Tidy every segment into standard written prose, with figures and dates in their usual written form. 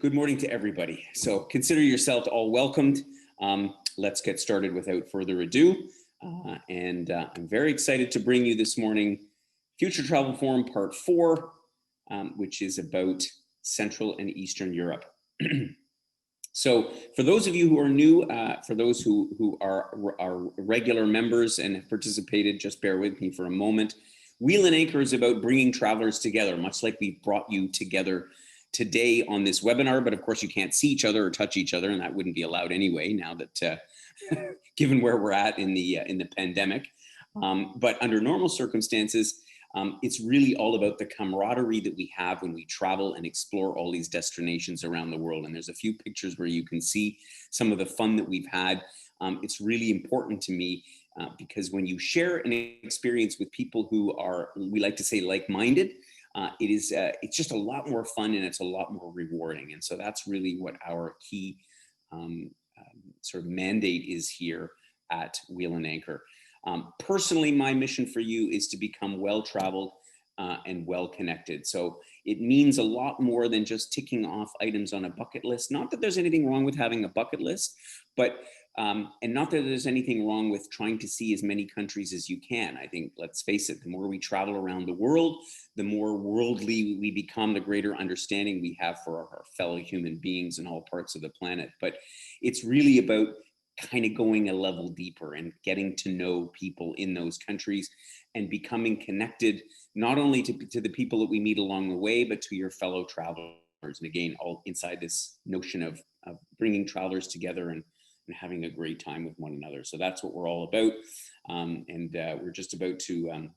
Good morning to everybody. So consider yourself all welcomed. Let's get started without further ado. I'm very excited to bring you this morning Future Travel Forum Part 4, which is about Central and Eastern Europe. So for those of you who are new, for those who are regular members and have participated, just bear with me for a moment. Wheel and Anchor is about bringing travelers together, much like we brought you together today on this webinar, but of course you can't see each other or touch each other, and that wouldn't be allowed anyway now that given where we're at in the pandemic. But under normal circumstances, it's really all about the camaraderie that we have when we travel and explore all these destinations around the world. And there's a few pictures where you can see some of the fun that we've had. It's really important to me because when you share an experience with people who are, we like to say, like-minded, it's just a lot more fun and it's a lot more rewarding. And so that's really what our key sort of mandate is here at Wheel and Anchor. Personally, my mission for you is to become well-traveled and well-connected. So it means a lot more than just ticking off items on a bucket list. Not that there's anything wrong with having a bucket list, but and not that there's anything wrong with trying to see as many countries as you can. I think, let's face it, the more we travel around the world, the more worldly we become, the greater understanding we have for our fellow human beings in all parts of the planet. But it's really about kind of going a level deeper and getting to know people in those countries and becoming connected, not only to the people that we meet along the way, but to your fellow travelers. And again, all inside this notion of bringing travelers together and having a great time with one another. So that's what we're all about. We're just about to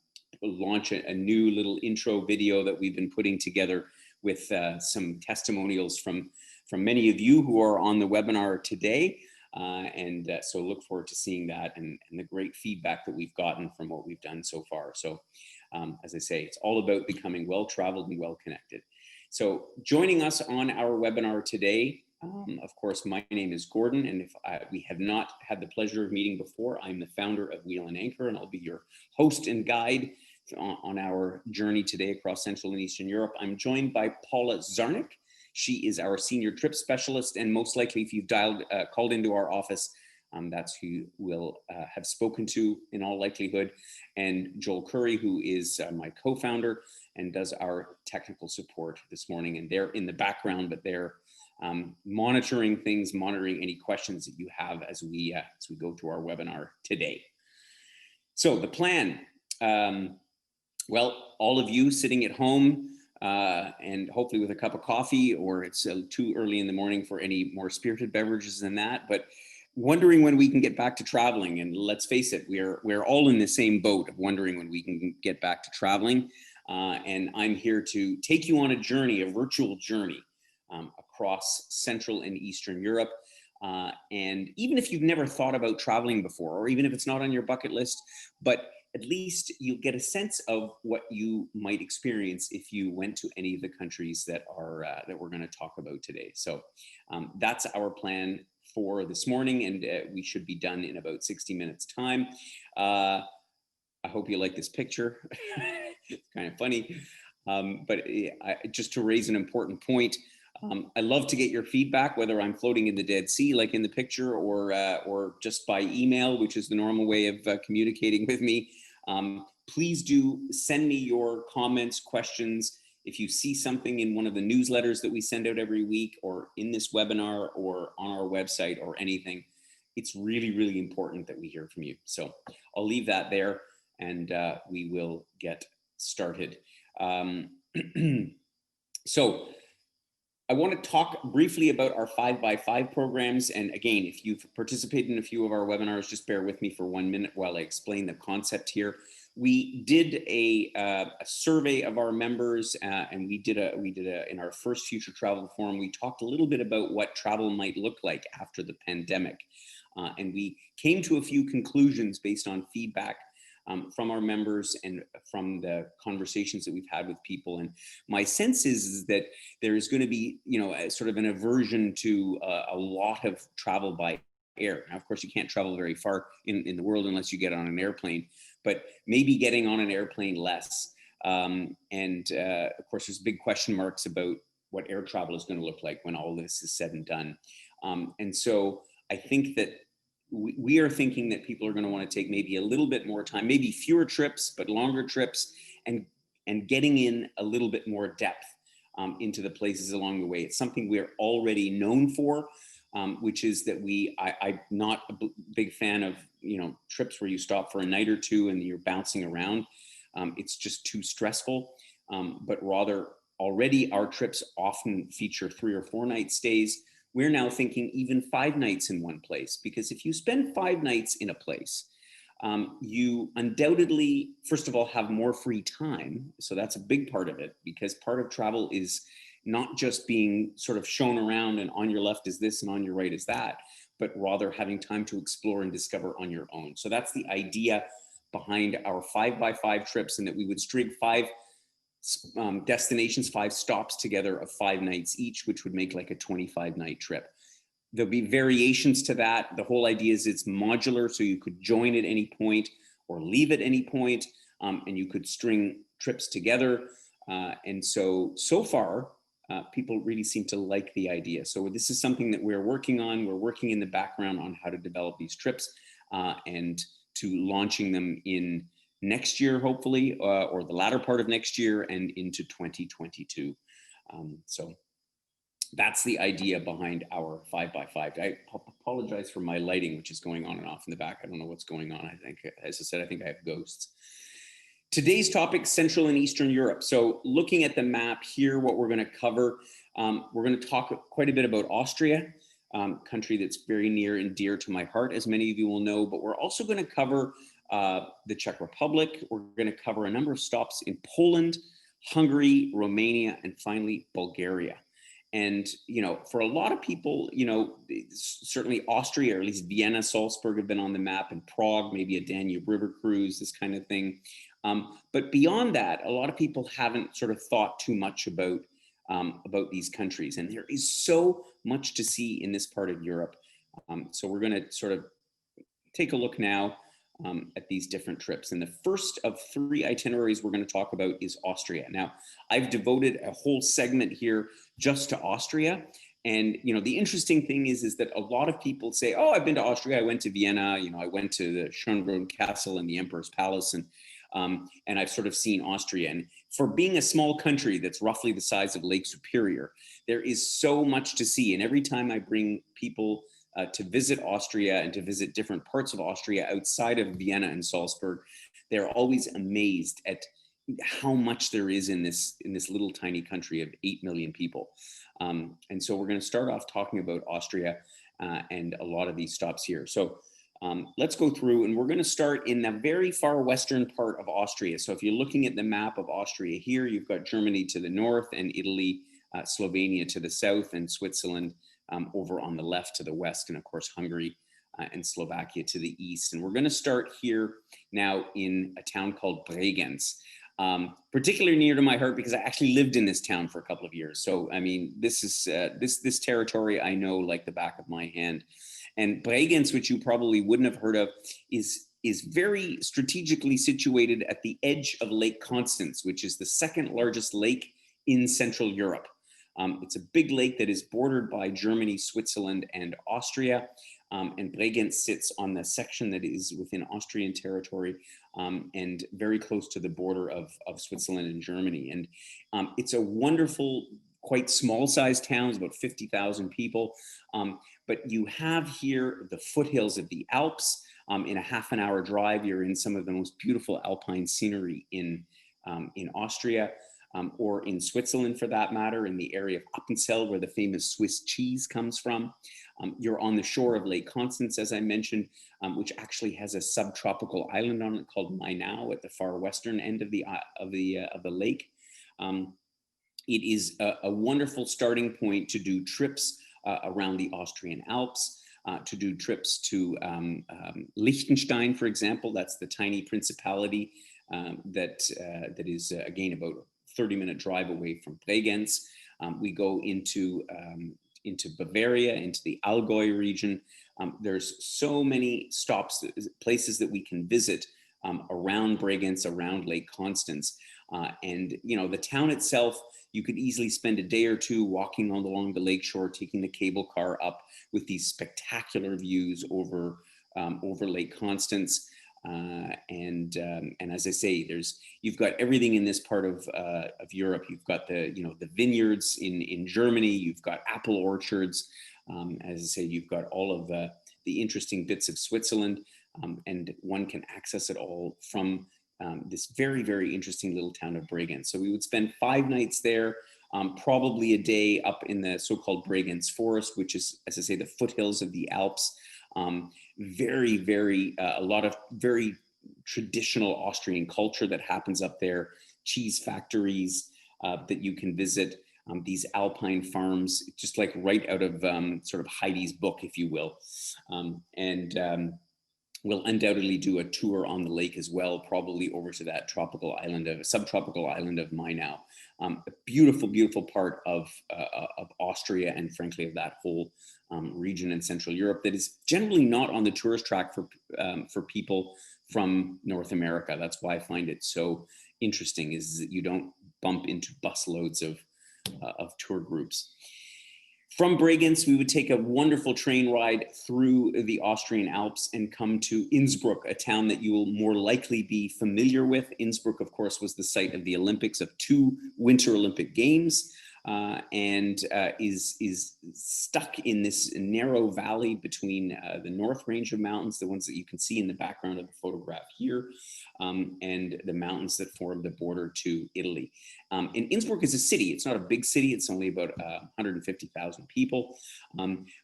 launch a new little intro video that we've been putting together with some testimonials from many of you who are on the webinar today. So look forward to seeing that and the great feedback that we've gotten from what we've done so far. So as I say, it's all about becoming well-traveled and well-connected. So joining us on our webinar today, of course, my name is Gordon, and if we have not had the pleasure of meeting before, I'm the founder of Wheel and Anchor, and I'll be your host and guide on our journey today across Central and Eastern Europe. I'm joined by Paula Zarnik. She is our senior trip specialist, and most likely if you've called into our office, that's who you will have spoken to in all likelihood. And Joel Curry, who is my co-founder and does our technical support this morning. And they're in the background, but they're monitoring things, monitoring any questions that you have as we go to our webinar today. So the plan, well, all of you sitting at home and hopefully with a cup of coffee, or it's too early in the morning for any more spirited beverages than that, but wondering when we can get back to traveling. And let's face it, we're all in the same boat of wondering when we can get back to traveling. And I'm here to take you on a journey, a virtual journey across Central and Eastern Europe. And even if you've never thought about traveling before, or even if it's not on your bucket list, but at least you'll get a sense of what you might experience if you went to any of the countries that we're going to talk about today. So that's our plan for this morning, and we should be done in about 60 minutes time. I hope you like this picture. It's kind of funny, but just to raise an important point, I love to get your feedback, whether I'm floating in the Dead Sea, like in the picture, or just by email, which is the normal way of communicating with me. Please do send me your comments, questions. If you see something in one of the newsletters that we send out every week, or in this webinar, or on our website, or anything, it's really, really important that we hear from you. So I'll leave that there, and we will get started. So I want to talk briefly about our 5x5 programs. And again, if you've participated in a few of our webinars, just bear with me for 1 minute while I explain the concept here. We did a survey of our members, and we did in our first Future Travel Forum, we talked a little bit about what travel might look like after the pandemic. And we came to a few conclusions based on feedback from our members and from the conversations that we've had with people. And my sense is that there is going to be, sort of an aversion to a lot of travel by air. Now, of course, you can't travel very far in the world unless you get on an airplane, but maybe getting on an airplane less. Of course, there's big question marks about what air travel is going to look like when all this is said and done. And so I think that we are thinking that people are going to want to take maybe a little bit more time, maybe fewer trips, but longer trips, and getting in a little bit more depth into the places along the way. It's something we're already known for, which is that I'm not a big fan of, trips where you stop for a night or two and you're bouncing around. It's just too stressful, but rather already our trips often feature 3 or 4 night stays. We're now thinking even 5 nights in one place, because if you spend 5 nights in a place, you undoubtedly, first of all, have more free time. So that's a big part of it, because part of travel is not just being sort of shown around and on your left is this and on your right is that, but rather having time to explore and discover on your own. So that's the idea behind our 5x5 trips, and that we would string 5 destinations, 5 stops together of 5 nights each, which would make like a 25-night trip. There'll be variations to that. The whole idea is it's modular, so you could join at any point or leave at any point, and you could string trips together. And so far, people really seem to like the idea. So this is something that we're working on. We're working in the background on how to develop these trips and to launching them in next year, hopefully, or the latter part of next year and into 2022. So that's the idea behind our 5x5. I apologize for my lighting, which is going on and off in the back. I don't know what's going on. I think, as I said, I think I have ghosts. Today's topic, Central and Eastern Europe. So looking at the map here, what we're going to cover, we're going to talk quite a bit about Austria, country that's very near and dear to my heart, as many of you will know, but we're also going to cover the Czech Republic. We're going to cover a number of stops in Poland, Hungary, Romania, and finally Bulgaria. And, for a lot of people, certainly Austria, or at least Vienna, Salzburg have been on the map, and Prague, maybe a Danube River cruise, this kind of thing. But beyond that, a lot of people haven't sort of thought too much about these countries. And there is so much to see in this part of Europe. So we're going to sort of take a look now at these different trips. And the first of 3 itineraries we're going to talk about is Austria. Now, I've devoted a whole segment here just to Austria. And, the interesting thing is that a lot of people say, oh, I've been to Austria. I went to Vienna, I went to the Schönbrunn Castle and the Emperor's Palace, and I've sort of seen Austria. And for being a small country that's roughly the size of Lake Superior, there is so much to see. And every time I bring people to visit Austria and to visit different parts of Austria outside of Vienna and Salzburg, they're always amazed at how much there is in this little tiny country of 8 million people. And so we're going to start off talking about Austria and a lot of these stops here. So let's go through, and we're going to start in the very far western part of Austria. So if you're looking at the map of Austria here, you've got Germany to the north and Italy, Slovenia to the south, and Switzerland over on the left to the west, and of course Hungary and Slovakia to the east. And we're going to start here now in a town called BREGENZ, particularly near to my heart because I actually lived in this town for a couple of years. So I mean, this is this territory I know like the back of my hand. And BREGENZ, which you probably wouldn't have heard of, is very strategically situated at the edge of Lake Constance, which is the 2nd largest lake in Central Europe. It's a big lake that is bordered by Germany, Switzerland, and Austria. And BREGENZ sits on the section that is within Austrian territory and very close to the border of Switzerland and Germany. And it's a wonderful, quite small-sized town, it's about 50,000 people. But you have here the foothills of the Alps. In a half-an-hour drive, you're in some of the most beautiful alpine scenery in Austria. Or in Switzerland, for that matter, in the area of Appenzell, where the famous Swiss cheese comes from. You're on the shore of Lake Constance, as I mentioned, which actually has a subtropical island on it called Mainau at the far western end of the lake. It is a wonderful starting point to do trips around the Austrian Alps, to do trips to Liechtenstein, for example. That's the tiny principality that is again about 30-minute drive away from BREGENZ. We go into Bavaria, into the Allgäu region. There's so many stops, places that we can visit around Bregenz, around Lake Constance. And, you know, the town itself, you could easily spend a day or two walking along the lakeshore, taking the cable car up with these spectacular views over, over Lake Constance. And as I say, you've got everything in this part of Europe. You've got the vineyards in Germany. You've got apple orchards. As I say, you've got all of the interesting bits of Switzerland, and one can access it all from this very, very interesting little town of Bregenz. So we would spend 5 nights there, probably a day up in the so-called Bregenz forest, which is, as I say, the foothills of the Alps. A lot of very traditional Austrian culture that happens up there, cheese factories that you can visit, these alpine farms, just like right out of sort of Heidi's book, if you will. We'll undoubtedly do a tour on the lake as well, probably over to that subtropical island of Mainau. A beautiful, beautiful part of Austria, and frankly of that whole region in Central Europe that is generally not on the tourist track for people from North America. That's why I find it so interesting, is that you don't bump into busloads of tour groups. From Bregenz, we would take a wonderful train ride through the Austrian Alps and come to Innsbruck, a town that you will more likely be familiar with. Innsbruck, of course, was the site of the Olympics, of 2 Winter Olympic Games, and is stuck in this narrow valley between the North Range of mountains, the ones that you can see in the background of the photograph here, and the mountains that form the border to Italy. And Innsbruck is a city. It's not a big city. It's only about 150,000 people.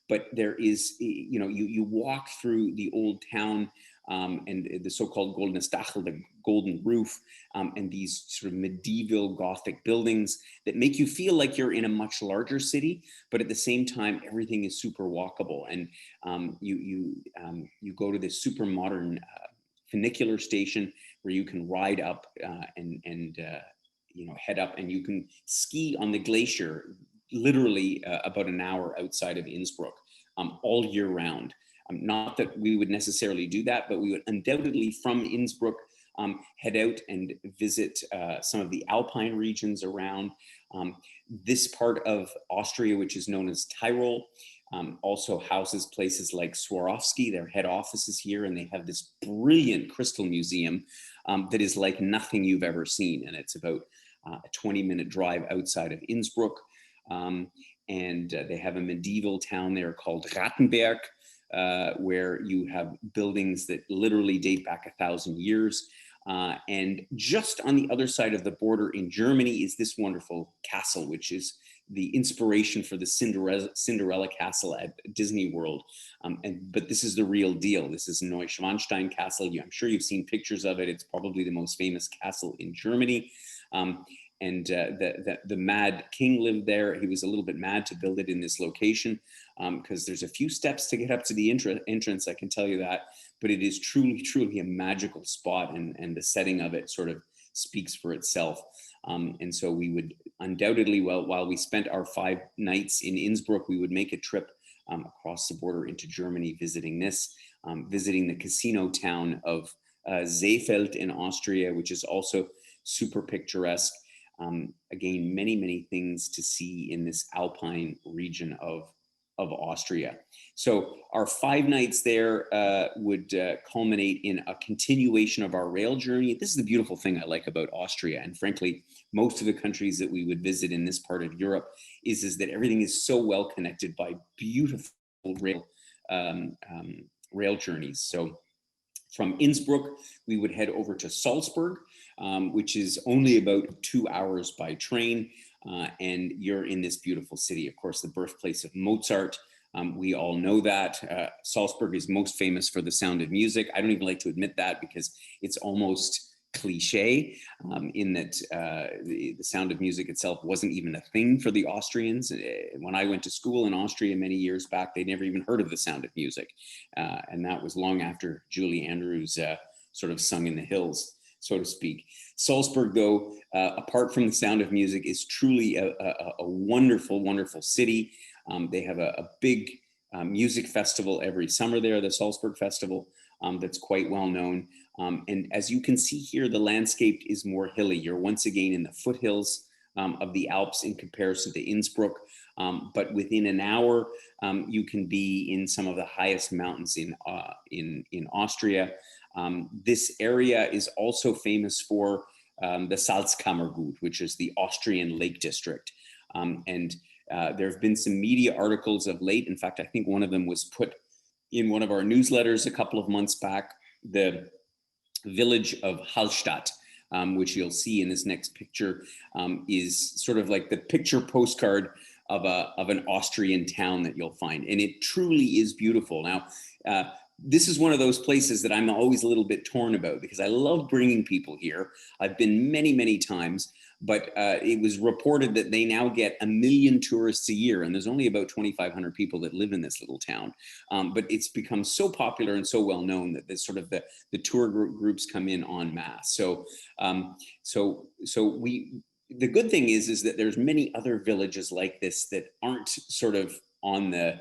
But there is, you know, you walk through the old town and the so-called Goldenes Dachel, the golden roof, and these sort of medieval Gothic buildings that make you feel like you're in a much larger city, but at the same time, everything is super walkable. And you go to this super modern funicular station where you can ride up and you know, head up, and you can ski on the glacier literally about an hour outside of Innsbruck all year round. Not that we would necessarily do that, but we would undoubtedly from Innsbruck head out and visit some of the alpine regions around. This part of Austria, which is known as Tyrol, also houses places like Swarovski. Their head office is here, and they have this brilliant crystal museum that is like nothing you've ever seen. And it's about a 20-minute drive outside of Innsbruck. And they have a medieval town there called Rattenberg, where you have buildings that literally date back 1,000 years. And just on the other side of the border in Germany is this wonderful castle, which is the inspiration for the Cinderella castle at Disney World. But this is the real deal. This is Neuschwanstein Castle. I'm sure you've seen pictures of it. It's probably the most famous castle in Germany. The mad king lived there. He was a little bit mad to build it in this location because there's a few steps to get up to the entrance, I can tell you that, but it is truly, truly a magical spot, and the setting of it sort of speaks for itself. And so we would undoubtedly, while we spent our 5 nights in Innsbruck, we would make a trip across the border into Germany, visiting the casino town of Seefeld in Austria, which is also super picturesque. Again, many, many things to see in this alpine region of Austria. So our 5 nights there would culminate in a continuation of our rail journey. This is the beautiful thing I like about Austria, and frankly, most of the countries that we would visit in this part of Europe is that everything is so well connected by beautiful rail journeys. So from Innsbruck, we would head over to Salzburg, which is only about 2 hours by train. And you're in this beautiful city, of course, the birthplace of Mozart. We all know that. Salzburg is most famous for the Sound of Music. I don't even like to admit that because it's almost cliche in that the Sound of Music itself wasn't even a thing for the Austrians. When I went to school in Austria many years back, they never even heard of the Sound of Music. And that was long after Julie Andrews sort of sung in the hills, so to speak. Salzburg, though, apart from the Sound of Music, is truly a wonderful, wonderful city. They have a big music festival every summer there, the Salzburg Festival, that's quite well known. And as you can see here, the landscape is more hilly. You're once again in the foothills of the Alps in comparison to Innsbruck. But within an hour, you can be in some of the highest mountains in Austria. This area is also famous for the Salzkammergut, which is the Austrian Lake District. There have been some media articles of late. In fact, I think one of them was put in one of our newsletters a couple of months back. The village of HALLSTATT, which you'll see in this next picture, is sort of like the picture postcard of an Austrian town that you'll find. And it truly is beautiful. Now, this is one of those places that I'm always a little bit torn about because I love bringing people here. I've been many, many times, but it was reported that they now get 1 million tourists a year, and there's only about 2,500 people that live in this little town. But it's become so popular and so well known that this sort of the tour groups come in en masse. So the good thing is that there's many other villages like this that aren't sort of on the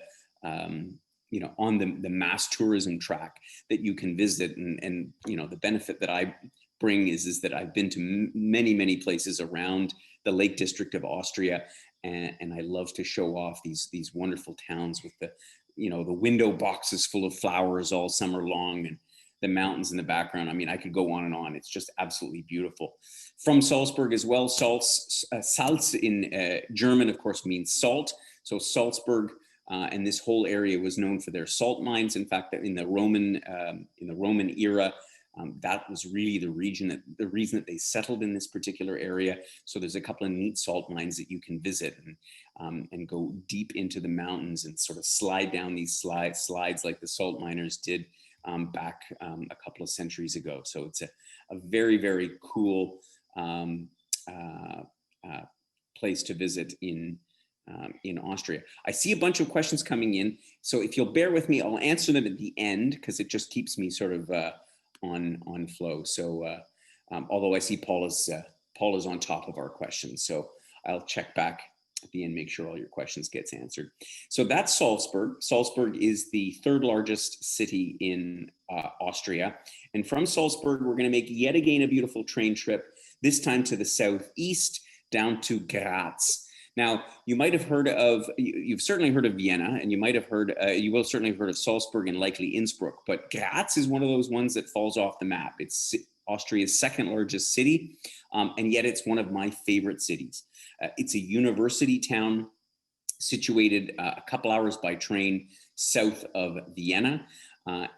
on the mass tourism track that you can visit. And the benefit that I bring is that I've been to many, many places around the Lake District of Austria. And I love to show off these wonderful towns with the window boxes full of flowers all summer long and the mountains in the background. I mean, I could go on and on. It's just absolutely beautiful. From Salzburg as well, Salz in German, of course, means salt. So Salzburg and this whole area was known for their salt mines. In fact, in the Roman era, that was really the reason that they settled in this particular area. So there's a couple of neat salt mines that you can visit and go deep into the mountains and sort of slide down these slides like the salt miners did back a couple of centuries ago. So it's a very, very cool place to visit in Austria. I see a bunch of questions coming in. So if you'll bear with me, I'll answer them at the end because it just keeps me sort of on flow. So although I see Paul is on top of our questions, so I'll check back at the end, make sure all your questions gets answered. So that's Salzburg. Salzburg is the third largest city in Austria. And from Salzburg, we're going to make yet again a beautiful train trip, this time to the southeast down to Graz. Now, you might have heard of, you've certainly heard of Vienna, and you might have heard, you will certainly have heard of Salzburg and likely Innsbruck, but Graz is one of those ones that falls off the map. It's Austria's second largest city, and yet it's one of my favorite cities. It's a university town situated a couple hours by train south of Vienna,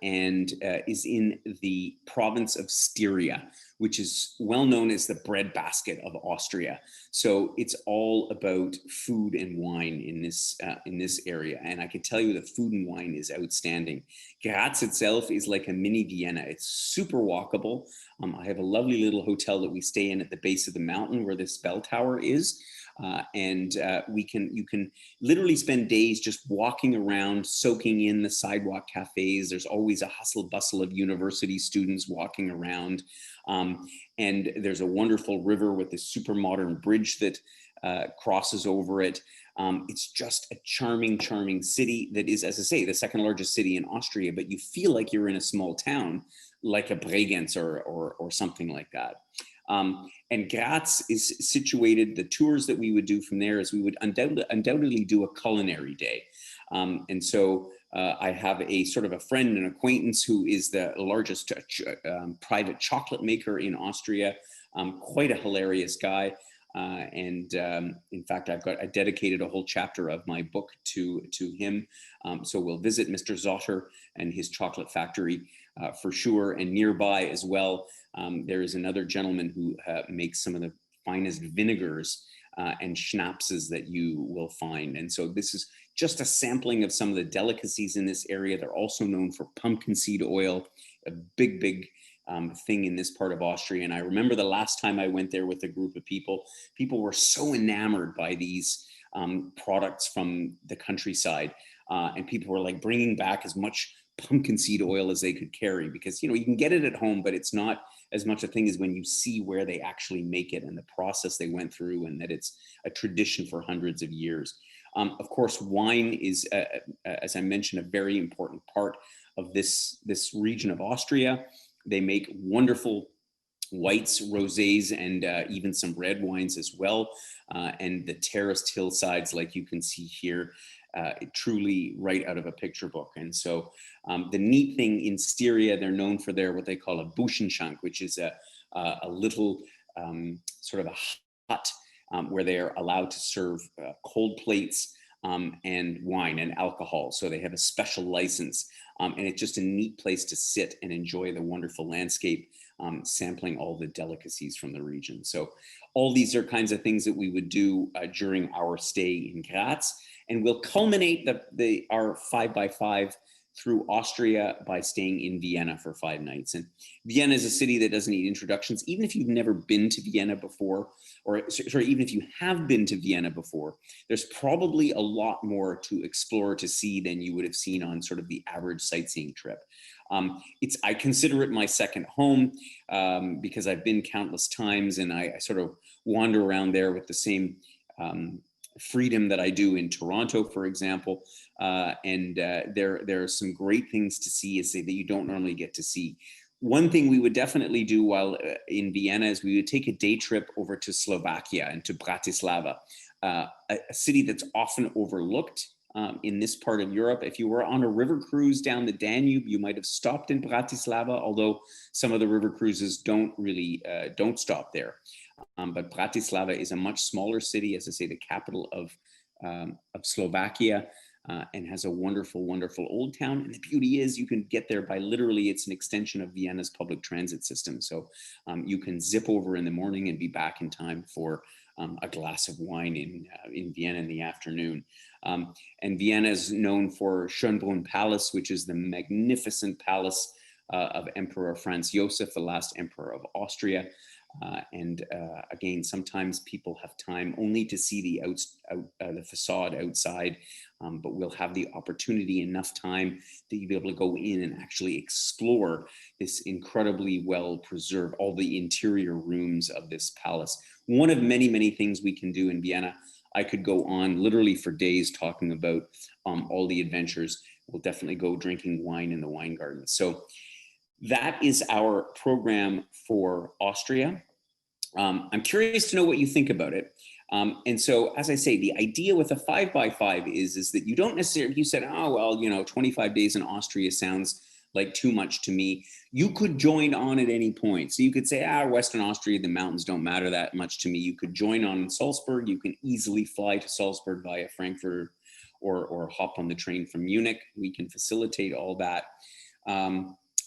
and is in the province of Styria, which is well known as the breadbasket of Austria. So it's all about food and wine in this area. And I can tell you that food and wine is outstanding. Graz itself is like a mini Vienna. It's super walkable. I have a lovely little hotel that we stay in at the base of the mountain where this bell tower is. You can literally spend days just walking around, soaking in the sidewalk cafes. There's always a hustle bustle of university students walking around. And there's a wonderful river with this super modern bridge that crosses over it. It's just a charming, charming city that is, as I say, the second largest city in Austria, but you feel like you're in a small town, like a BREGENZ or something like that. And Graz is situated, the tours that we would do from there is we would undoubtedly do a culinary day. And so I have a sort of a friend and acquaintance who is the largest private chocolate maker in Austria, quite a hilarious guy. In fact, I dedicated a whole chapter of my book to him. So we'll visit Mr. Zotter and his chocolate factory for sure. And nearby as well, there is another gentleman who makes some of the finest vinegars and schnapses that you will find. And so this is just a sampling of some of the delicacies in this area. They're also known for pumpkin seed oil, a big, big thing in this part of Austria. And I remember the last time I went there with a group of people were so enamored by these products from the countryside. And people were like bringing back as much pumpkin seed oil as they could carry because, you can get it at home, but it's not as much a thing as when you see where they actually make it and the process they went through, and that it's a tradition for hundreds of years. Of course, wine is, as I mentioned, a very important part of this region of Austria. They make wonderful whites, rosés, and even some red wines as well. And the terraced hillsides, like you can see here, truly right out of a picture book. And so the neat thing in Styria, they're known for their what they call a Buschenschank, which is a little sort of a hut where they are allowed to serve cold plates and wine and alcohol. So they have a special license, and it's just a neat place to sit and enjoy the wonderful landscape, sampling all the delicacies from the region. So all these are kinds of things that we would do during our stay in Graz, and we'll culminate our 5x5 through Austria by staying in Vienna for 5 nights. And Vienna is a city that doesn't need introductions. Even if you've never been to Vienna before, or sorry, even if you have been to Vienna before, there's probably a lot more to explore, to see than you would have seen on sort of the average sightseeing trip. I consider it my second home because I've been countless times, and I sort of wander around there with the same freedom that I do in Toronto, for example. There are some great things to see that you don't normally get to see. One thing we would definitely do while in Vienna is we would take a day trip over to Slovakia and to Bratislava, a city that's often overlooked in this part of Europe. If you were on a river cruise down the Danube, you might have stopped in Bratislava, although some of the river cruises don't stop there. But Bratislava is a much smaller city, as I say, the capital of Slovakia, and has a wonderful, wonderful old town. And the beauty is you can get there by literally, it's an extension of Vienna's public transit system. So you can zip over in the morning and be back in time for a glass of wine in Vienna in the afternoon. And Vienna is known for Schönbrunn Palace, which is the magnificent palace of Emperor Franz Joseph, the last emperor of Austria. Again, sometimes people have time only to see the facade outside, but we'll have the opportunity, enough time that you'll be able to go in and actually explore this incredibly well preserved, all the interior rooms of this palace. One of many, many things we can do in Vienna. I could go on literally for days talking about all the adventures. We'll definitely go drinking wine in the wine garden. So that is our program for Austria. I'm curious to know what you think about it. And so, as I say, the idea with a 5x5 is that you don't necessarily, you said, oh, well, 25 days in Austria sounds like too much to me. You could join on at any point. So you could say, Western Austria, the mountains don't matter that much to me. You could join on in Salzburg. You can easily fly to Salzburg via Frankfurt or hop on the train from Munich. We can facilitate all that.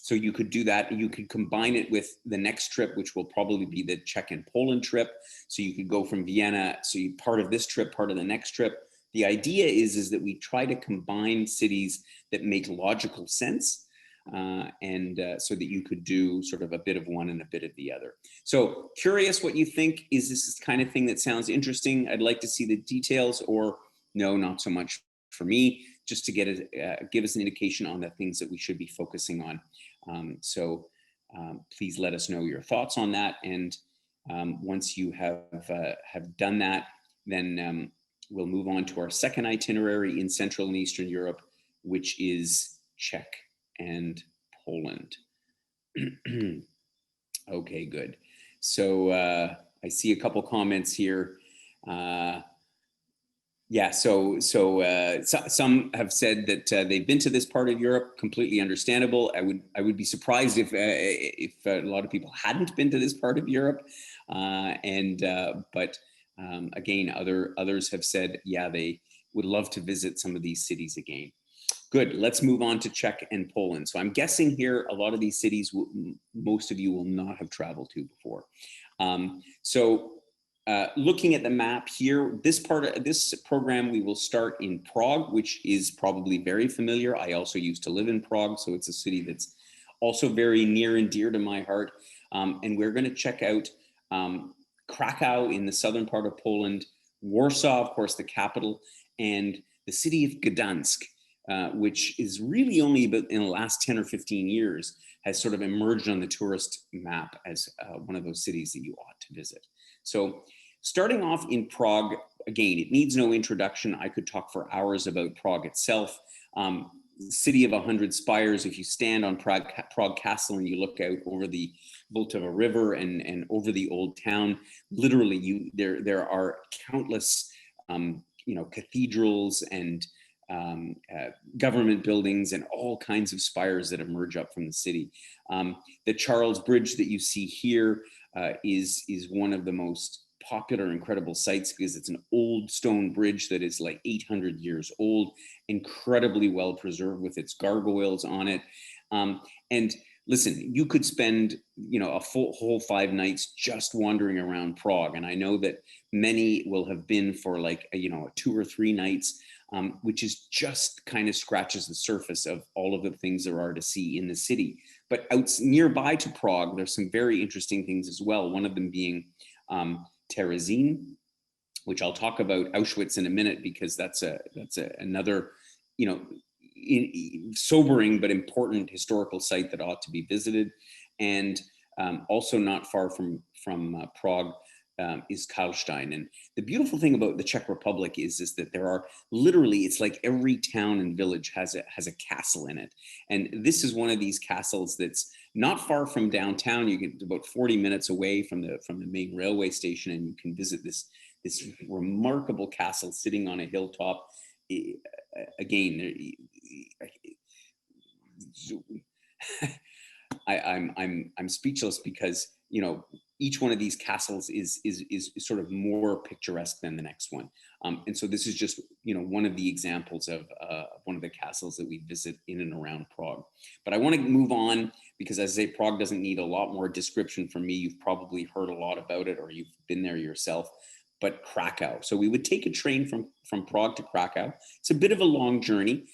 So you could do that. You could combine it with the next trip, which will probably be the Czech and Poland trip. So you could go from Vienna. So you part of this trip, part of the next trip. The idea is that we try to combine cities that make logical sense, so that you could do sort of a bit of one and a bit of the other. So curious what you think. Is this the kind of thing that sounds interesting? I'd like to see the details, or no, not so much for me, just to give us an indication on the things that we should be focusing on. Please let us know your thoughts on that. And once you have done that, then we'll move on to our second itinerary in Central and Eastern Europe, which is Czech and Poland. Okay, good. So I see a couple comments here. Yeah, so some have said that they've been to this part of Europe. Completely understandable. I would be surprised if a lot of people hadn't been to this part of Europe. But again, others have said, yeah, they would love to visit some of these cities again. Good. Let's move on to Czech and Poland. So I'm guessing here a lot of these cities most of you will not have traveled to before. Looking at the map here, this program, we will start in Prague, which is probably very familiar. I also used to live in Prague, so it's a city that's also very near and dear to my heart. And we're going to check out Krakow in the southern part of Poland, Warsaw, of course, the capital, and the city of GDANSK, which is really only about in the last 10 or 15 years has sort of emerged on the tourist map as one of those cities that you ought to visit. So starting off in Prague, again, it needs no introduction. I could talk for hours about Prague itself. city of 100 spires. If you stand on Prague Castle and you look out over the Vltava River and over the old town, literally there are countless cathedrals and government buildings and all kinds of spires that emerge up from the city. The Charles Bridge that you see here is one of the most popular, incredible sites because it's an old stone bridge that is like 800 years old, incredibly well preserved with its gargoyles on it. And listen, you could spend, a whole 5 nights just wandering around Prague. And I know that many will have been for like, 2 or 3 nights, which is just kind of scratches the surface of all of the things there are to see in the city. But out nearby to Prague, there's some very interesting things as well. One of them being Terezín, which I'll talk about Auschwitz in a minute, because that's another, sobering but important historical site that ought to be visited. And also not far from Prague is KARLSTEJN. And the beautiful thing about the Czech Republic is that there are literally, it's like every town and village has a castle in it. And this is one of these castles that's not far from downtown. You get about 40 minutes away from the main railway station, and you can visit this remarkable castle sitting on a hilltop. Again, I'm speechless because each one of these castles is sort of more picturesque than the next one, and so this is just one of the examples of one of the castles that we visit in and around Prague. But I want to move on because, as I say, Prague doesn't need a lot more description from me. You've probably heard a lot about it, or you've been there yourself. But Krakow. So we would take a train from Prague to Krakow. It's a bit of a long journey,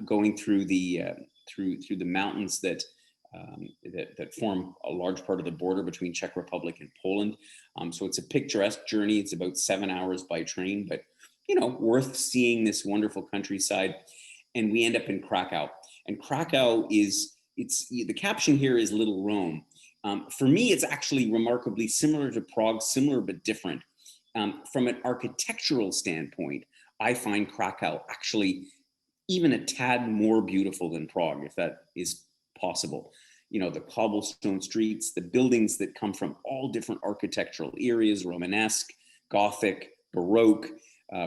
going through the mountains that form a large part of the border between Czech Republic and Poland. So it's a picturesque journey. It's about 7 hours by train, but worth seeing this wonderful countryside. And we end up in Krakow. And Krakow the caption here is Little Rome. For me, it's actually remarkably similar to Prague, similar but different. From an architectural standpoint, I find Krakow actually even a tad more beautiful than Prague, if that is possible. The cobblestone streets, the buildings that come from all different architectural areas, Romanesque, Gothic, Baroque,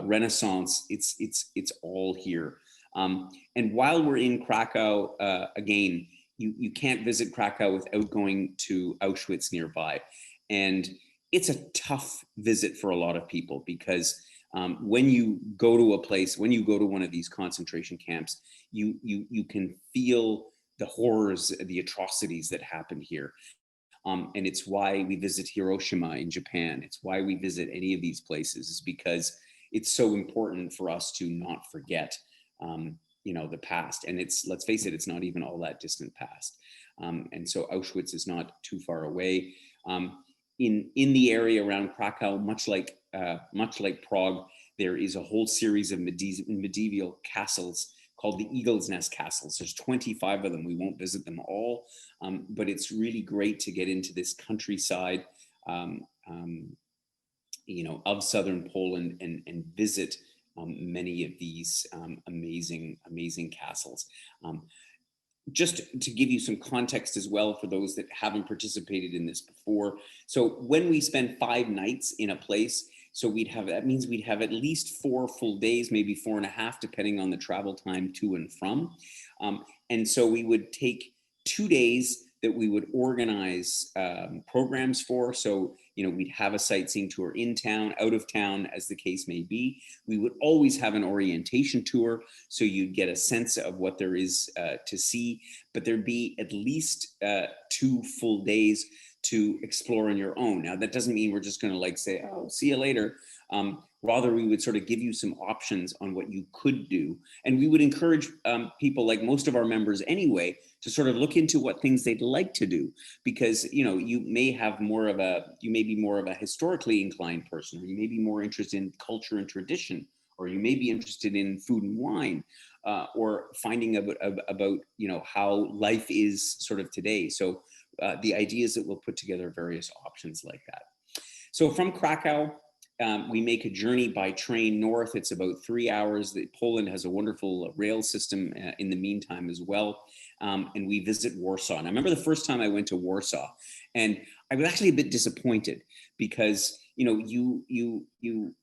Renaissance, it's all here. And while we're in Krakow, again, you can't visit Krakow without going to Auschwitz nearby. And it's a tough visit for a lot of people because when you go to a place, when you go to one of these concentration camps, you can feel the horrors, the atrocities that happened here. And it's why we visit Hiroshima in Japan. It's why we visit any of these places, is because it's so important for us to not forget, the past. And let's face it, it's not even all that distant past. And so Auschwitz is not too far away. In the area around Krakow, much like Prague, there is a whole series of medieval castles called the Eagle's Nest castles. There's 25 of them. We won't visit them all, but it's really great to get into this countryside, of southern Poland and visit many of these amazing castles. Just to give you some context as well for those that haven't participated in this before. So when we spend 5 nights in a place, that means we'd have at least 4 full days, maybe 4.5, depending on the travel time to and from. And so we would take 2 days that we would organize programs for. So, we'd have a sightseeing tour in town, out of town, as the case may be. We would always have an orientation tour, so you'd get a sense of what there is to see, but there'd be at least 2 full days to explore on your own. Now, that doesn't mean we're just going to say, oh, see you later. Rather, we would sort of give you some options on what you could do. And we would encourage people, like most of our members anyway, to sort of look into what things they'd like to do, because, you may be more of a historically inclined person, or you may be more interested in culture and tradition, or you may be interested in food and wine, or finding about how life is sort of today. So the idea is that we'll put together various options like that. So from Krakow, we make a journey by train north. It's about 3 hours. Poland has a wonderful rail system in the meantime as well. And we visit Warsaw. And I remember the first time I went to Warsaw, and I was actually a bit disappointed because, you know, you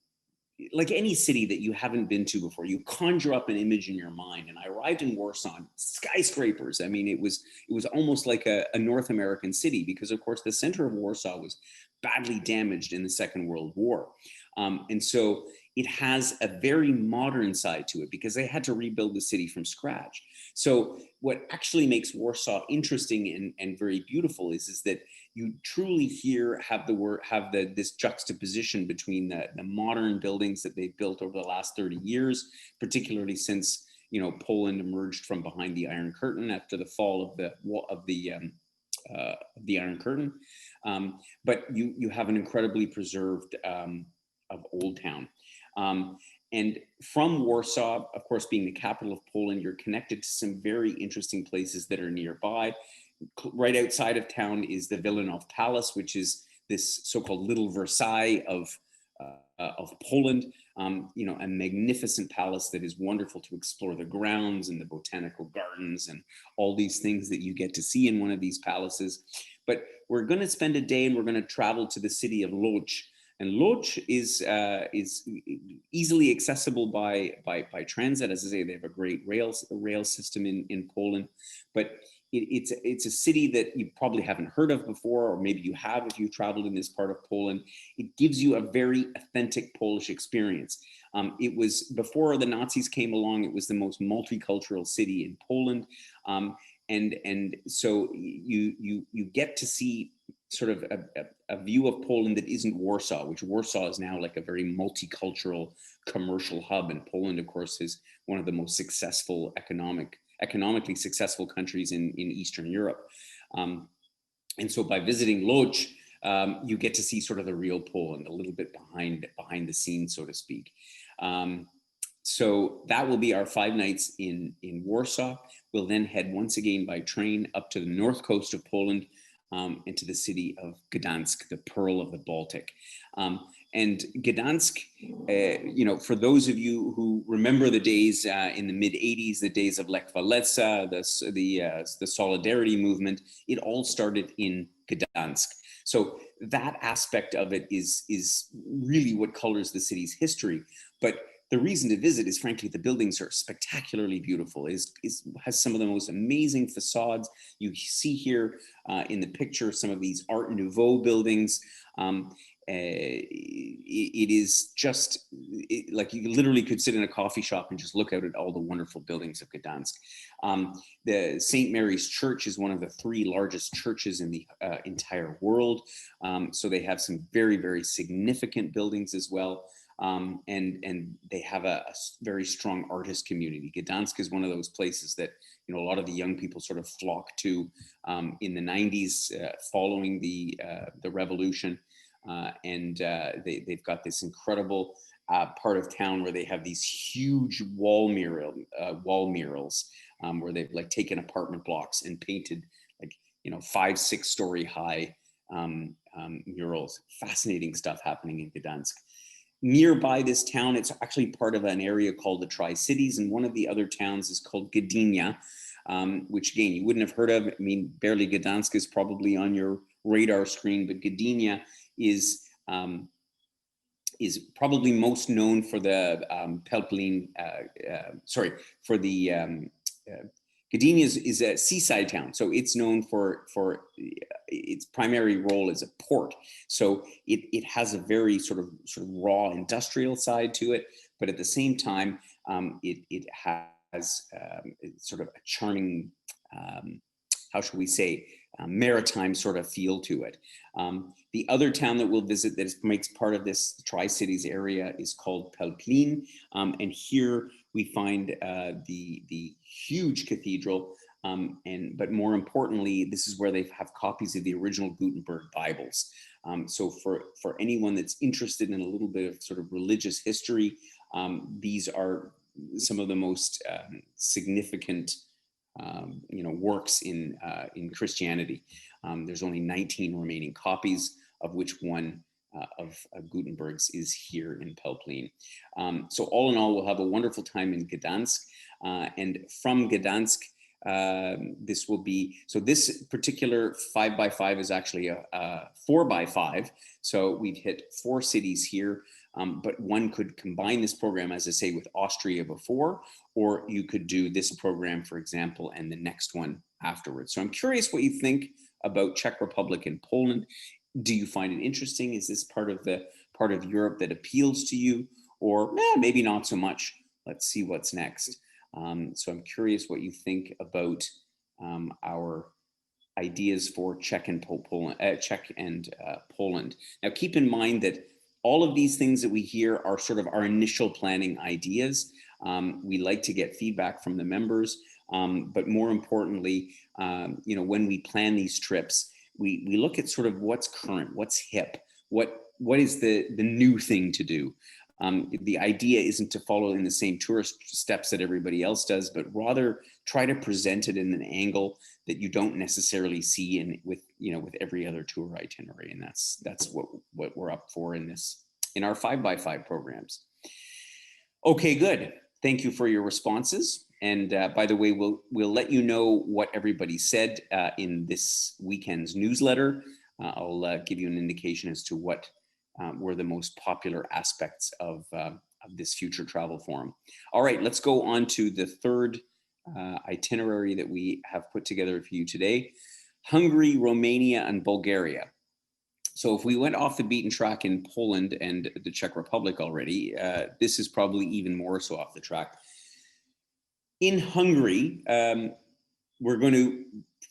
like any city that you haven't been to before, you conjure up an image in your mind. And I arrived in Warsaw, skyscrapers. I mean, it was almost like a North American city because, of course, the center of Warsaw was badly damaged in the Second World War. And so it has a very modern side to it because they had to rebuild the city from scratch. So what actually makes Warsaw interesting and very beautiful is that you truly here have this juxtaposition between the modern buildings that they've built over the last 30 years, particularly since, you know, Poland emerged from behind the Iron Curtain after the fall of the Iron Curtain. But you have an incredibly preserved of Old Town. And from Warsaw, of course, being the capital of Poland, you're connected to some very interesting places that are nearby. Right outside of town is the WILANOW Palace, which is this so-called Little Versailles of Poland. You know, a magnificent palace that is wonderful to explore the grounds and the botanical gardens and all these things that you get to see in one of these palaces. But we're going to spend a day and we're going to travel to the city of Łódź. And Łódź is easily accessible by transit. As I say, they have a great rail system in Poland, but it's a city that you probably haven't heard of before, or maybe you have if you've traveled in this part of Poland. It gives you a very authentic Polish experience. It was, before the Nazis came along, it was the most multicultural city in Poland. And so you get to see sort of a view of Poland that isn't Warsaw, which Warsaw is now like a very multicultural commercial hub. And Poland, of course, is one of the most successful economically successful countries in Eastern Europe. And so by visiting Łódź, you get to see sort of the real Poland, a little bit behind the scenes, so to speak. So that will be our 5 nights in Warsaw. We'll then head once again by train up to the north coast of Poland, into the city of Gdansk, the pearl of the Baltic. And Gdansk, you know, for those of you who remember the days in the mid-'80s, the days of Lech Walesa, the Solidarity movement, it all started in Gdansk. So that aspect of it is really what colors the city's history. But the reason to visit is, frankly, the buildings are spectacularly beautiful. Has some of the most amazing facades. You see here in the picture some of these Art Nouveau buildings. It is just like you literally could sit in a coffee shop and just look out at all the wonderful buildings of Gdansk. The St. Mary's Church is one of the 3 largest churches in the entire world. So they have some very, very significant buildings as well. And they have a very strong artist community. Gdansk is one of those places that, you know, a lot of the young people sort of flock to in the 90s following the revolution. And they've got this incredible part of town where they have these huge wall murals where they've like taken apartment blocks and painted like, you know, 5-6 story high murals. Fascinating stuff happening in Gdansk. Nearby this town, it's actually part of an area called the Tri-Cities, and one of the other towns is called Gdynia, which again, you wouldn't have heard of. I mean, barely Gdansk is probably on your radar screen, but Gdynia is probably most known for the PELPLIN, Gdynia is a seaside town, so it's known for its primary role as a port. So it has a very sort of raw industrial side to it, but at the same time, it has sort of a charming, how shall we say, maritime sort of feel to it. The other town that we'll visit that makes part of this Tri-Cities area is called PELPLIN, and here we find the huge cathedral, but more importantly, this is where they have copies of the original Gutenberg Bibles. So for anyone that's interested in a little bit of sort of religious history, these are some of the most significant works in Christianity. There's only 19 remaining copies, of which one Gutenberg's is here in Pelplin. So all in all, we'll have a wonderful time in Gdansk, and from Gdansk, this will be, so this particular 5x5 is actually a 4x5. So we've hit 4 cities here, but one could combine this program, as I say, with Austria before, or you could do this program, for example, and the next one afterwards. So I'm curious what you think about Czech Republic and Poland. Do you find it interesting? Is this part of Europe that appeals to you, or maybe not so much? Let's see what's next. So I'm curious what you think about our ideas for Czech and Poland. Now, keep in mind that all of these things that we hear are sort of our initial planning ideas. We like to get feedback from the members, but more importantly, when we plan these trips, we look at sort of what's current, what's hip, what is the new thing to do. The idea isn't to follow in the same tourist steps that everybody else does, but rather try to present it in an angle that you don't necessarily see with every other tour itinerary. And that's what we're up for in our 5x5 programs. Okay, good. Thank you for your responses. And by the way, we'll let you know what everybody said in this weekend's newsletter. I'll give you an indication as to what were the most popular aspects of this future travel forum. All right, let's go on to the third itinerary that we have put together for you today: Hungary, Romania, and Bulgaria. So if we went off the beaten track in Poland and the Czech Republic already, this is probably even more so off the track. In Hungary, we're going to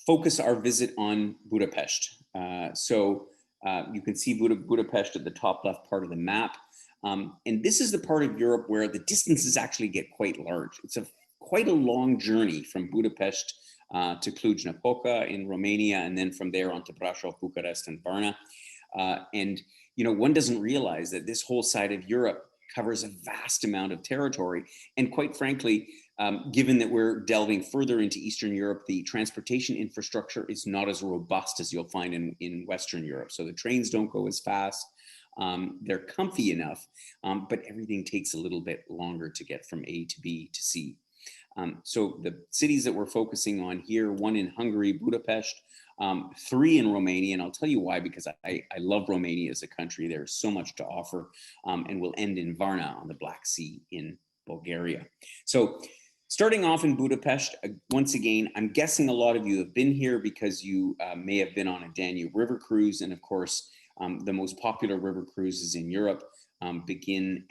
focus our visit on Budapest. You can see Budapest at the top left part of the map. And this is the part of Europe where the distances actually get quite large. It's quite a long journey from Budapest to CLUJ-NAPOCA in Romania, and then from there on to Brașov, Bucharest, and Varna. One doesn't realize that this whole side of Europe covers a vast amount of territory. And quite frankly, given that we're delving further into Eastern Europe, the transportation infrastructure is not as robust as you'll find in Western Europe. So the trains don't go as fast. They're comfy enough, but everything takes a little bit longer to get from A to B to C. So the cities that we're focusing on here: 1 in Hungary, Budapest, 3 in Romania, and I'll tell you why, because I love Romania as a country. There's so much to offer, and we'll end in Varna on the Black Sea in Bulgaria. So starting off in Budapest, once again, I'm guessing a lot of you have been here because you may have been on a Danube River cruise, and of course, the most popular river cruises in Europe begin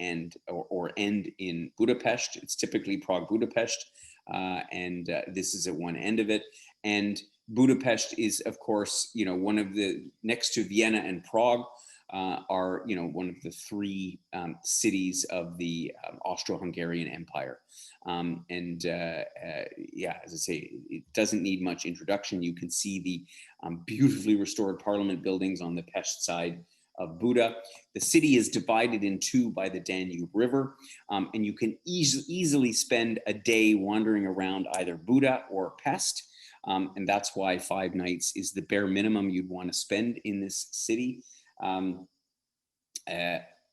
or end in Budapest. It's typically Prague-Budapest, and this is at one end of it. And Budapest is, of course, one of the, next to Vienna and Prague, are one of the 3 cities of the Austro-Hungarian Empire. Yeah, as I say, it doesn't need much introduction. You can see the beautifully restored parliament buildings on the Pest side of Buda. The city is divided in 2 by the Danube River, and you can easily spend a day wandering around either Buda or Pest. And that's why 5 nights is the bare minimum you'd want to spend in this city.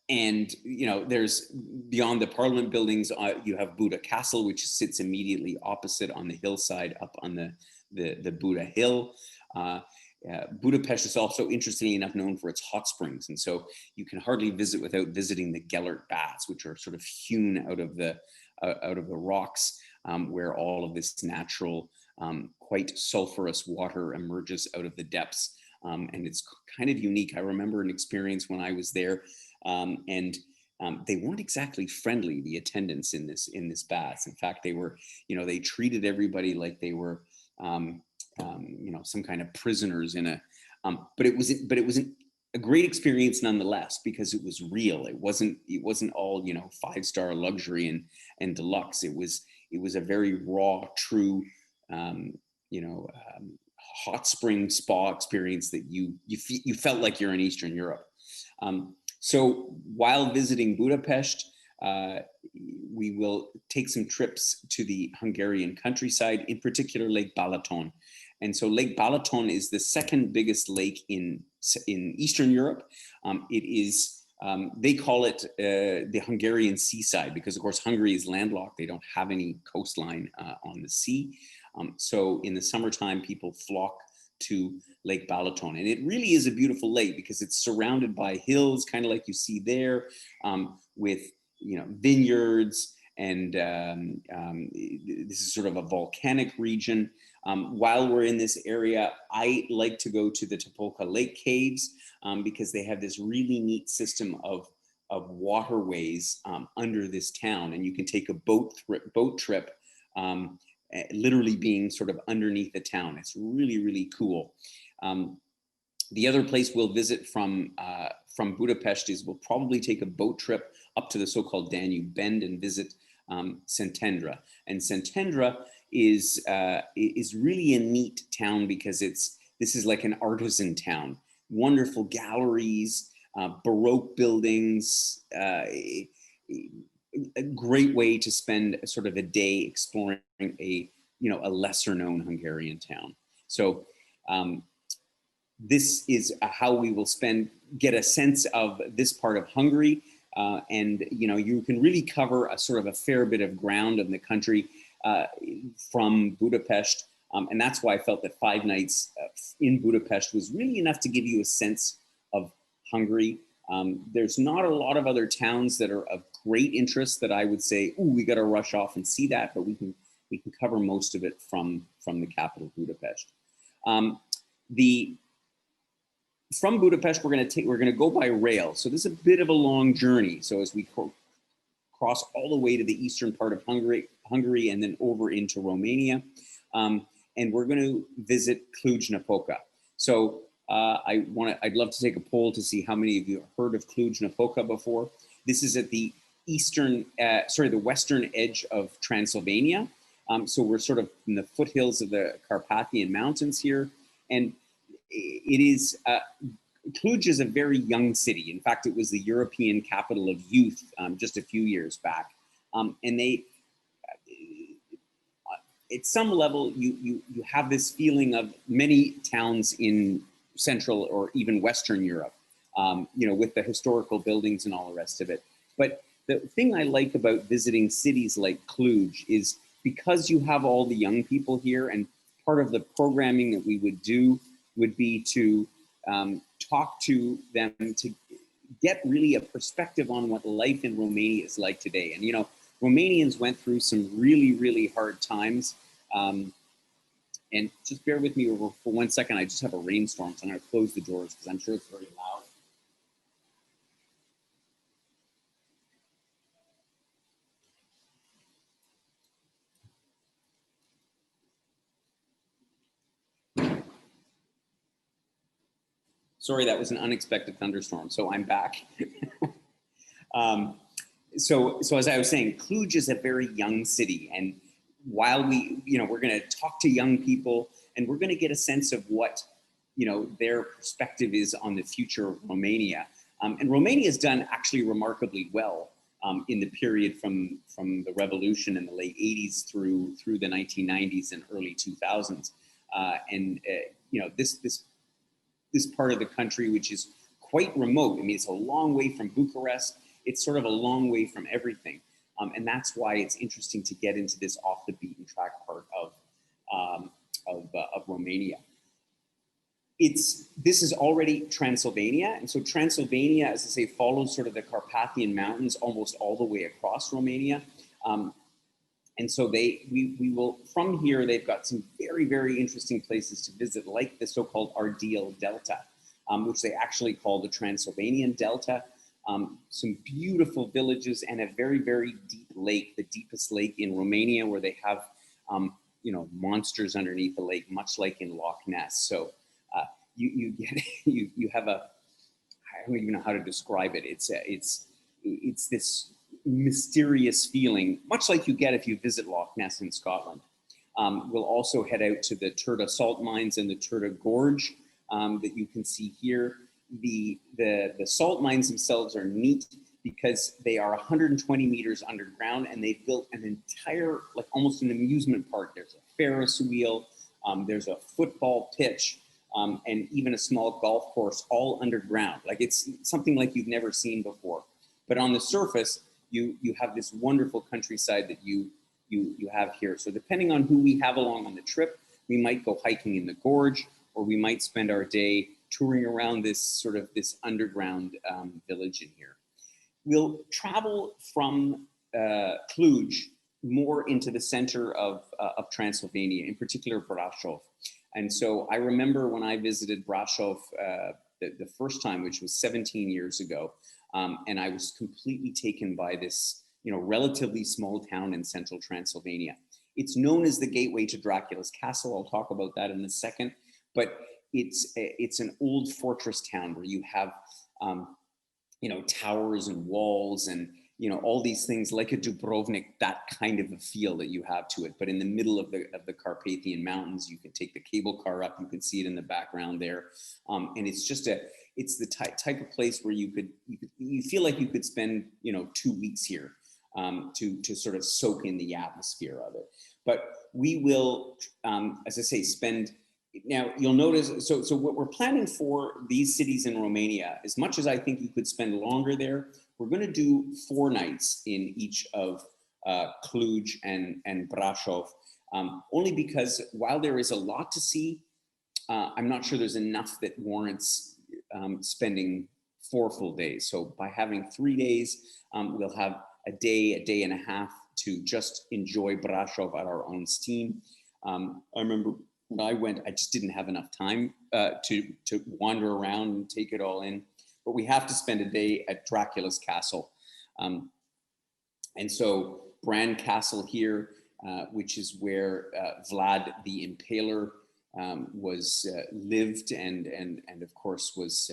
There's, beyond the parliament buildings, you have Buda Castle, which sits immediately opposite on the hillside up on the Buda Hill. Budapest is also, interestingly enough, known for its hot springs, and so you can hardly visit without visiting the Gellert baths, which are sort of hewn out of the rocks, where all of this natural, quite sulfurous water emerges out of the depths. And it's kind of unique. I remember an experience when I was there, and they weren't exactly friendly, the attendants in this bath. In fact, they were, they treated everybody like they were, some kind of prisoners in a, but it was a great experience nonetheless, because it was real. It wasn't all, 5-star luxury and deluxe. It was a very raw, true, hot spring spa experience that you felt like you're in Eastern Europe. So while visiting Budapest, we will take some trips to the Hungarian countryside, in particular Lake Balaton. And so Lake Balaton is the 2nd biggest lake in in Eastern Europe. It is, they call it the Hungarian seaside because of course Hungary is landlocked. They don't have any coastline on the sea. So in the summertime, people flock to Lake Balaton. And it really is a beautiful lake because it's surrounded by hills, kind of like you see there, with, you know, vineyards. And this is sort of a volcanic region. While we're in this area, I like to go to the Napoca Lake Caves because they have this really neat system of waterways under this town. And you can take a boat trip, literally being sort of underneath the town. It's really, really cool. The other place we'll visit from Budapest is we'll probably take a boat trip up to the so-called Danube Bend and visit Szentendre. And Szentendre is really a neat town because this is like an artisan town. Wonderful galleries, Baroque buildings, a great way to spend sort of a day exploring a lesser known Hungarian town. So this is how we will get a sense of this part of Hungary. And you can really cover a sort of a fair bit of ground in the country from Budapest. And that's why I felt that 5 nights in Budapest was really enough to give you a sense of Hungary. There's not a lot of other towns that are of great interest that I would say, ooh, we got to rush off and see that, but we can cover most of it from the capital, Budapest. From Budapest, we're going to go by rail. So this is a bit of a long journey. So as we cross all the way to the eastern part of Hungary and then over into Romania, and we're going to visit CLUJ-NAPOCA. So I'd love to take a poll to see how many of you have heard of CLUJ-NAPOCA before. This is at the the western edge of Transylvania. So we're sort of in the foothills of the Carpathian Mountains here, and it is, Cluj is a very young city. In fact, it was the European capital of youth just a few years back. And they, at some level, you have this feeling of many towns in Central or even Western Europe, with the historical buildings and all the rest of it. But the thing I like about visiting cities like Cluj is because you have all the young people here, and part of the programming that we would do would be to talk to them to get really a perspective on what life in Romania is like today. And, Romanians went through some really, really hard times. And just bear with me for 1 second. I just have a rainstorm, so I'm going to close the doors because I'm sure it's very loud. Sorry, that was an unexpected thunderstorm, so I'm back. So as I was saying, Cluj is a very young city, and while we're going to talk to young people, and we're going to get a sense of what, their perspective is on the future of Romania. And Romania has done actually remarkably well in the period from the revolution in the late 80s through the 1990s and early 2000s. This part of the country, which is quite remote. I mean, it's a long way from Bucharest. It's sort of a long way from everything. And that's why it's interesting to get into this off the beaten track part of Romania. This is already Transylvania. And so Transylvania, as I say, follows sort of the Carpathian Mountains almost all the way across Romania. And so we will, from here, they've got some very, very interesting places to visit, like the so-called Ardeal Delta, which they actually call the Transylvanian Delta. Some beautiful villages and a very, very deep lake, the deepest lake in Romania, where they have, monsters underneath the lake, much like in Loch Ness. So you have I don't even know how to describe it. It's this mysterious feeling, much like you get if you visit Loch Ness in Scotland. We'll also head out to the Turda salt mines and the Turda Gorge that you can see here. The salt mines themselves are neat because they are 120 meters underground, and they've built an entire, like almost an amusement park. There's a Ferris wheel, there's a football pitch, and even a small golf course all underground. Like it's something like you've never seen before. But on the surface, you have this wonderful countryside that you have here. So depending on who we have along on the trip, we might go hiking in the gorge, or we might spend our day touring around this underground village in here. We'll travel from Cluj more into the center of Transylvania, in particular Brașov. And so I remember when I visited Brașov the first time, which was 17 years ago, and I was completely taken by this, relatively small town in central Transylvania. It's known as the gateway to Dracula's castle. I'll talk about that in a second, but it's an old fortress town where you have, towers and walls and, all these things like a Dubrovnik, that kind of a feel that you have to it. But in the middle of the Carpathian Mountains, you can take the cable car up, you can see it in the background there. And it's just it's the type of place where you feel like you could spend, 2 weeks here to sort of soak in the atmosphere of it. But we will, as I say, now you'll notice, so what we're planning for these cities in Romania, as much as I think you could spend longer there, we're going to do 4 nights in each of Cluj and Brașov, only because while there is a lot to see, I'm not sure there's enough that warrants spending 4 full days. So by having 3 days, we'll have a day and a half to just enjoy Brașov at our own steam. I remember when I went, I just didn't have enough time to wander around and take it all in. But we have to spend a day at Dracula's castle. And so Bran Castle here, which is where Vlad the Impaler lived and of course was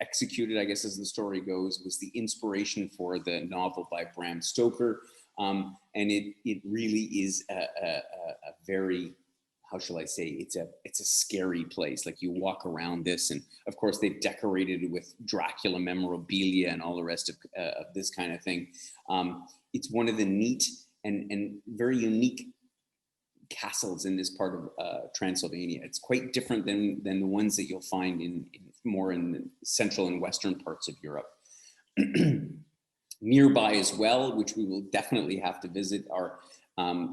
executed, I guess as the story goes, was the inspiration for the novel by Bram Stoker. And it really is a very, how shall I say, it's a scary place. Like you walk around this, and of course they've decorated it with Dracula memorabilia and all the rest of this kind of thing. It's one of the neat and very unique castles in this part of Transylvania. It's quite different than the ones that you'll find more in the central and western parts of Europe. Nearby as well, which we will definitely have to visit, are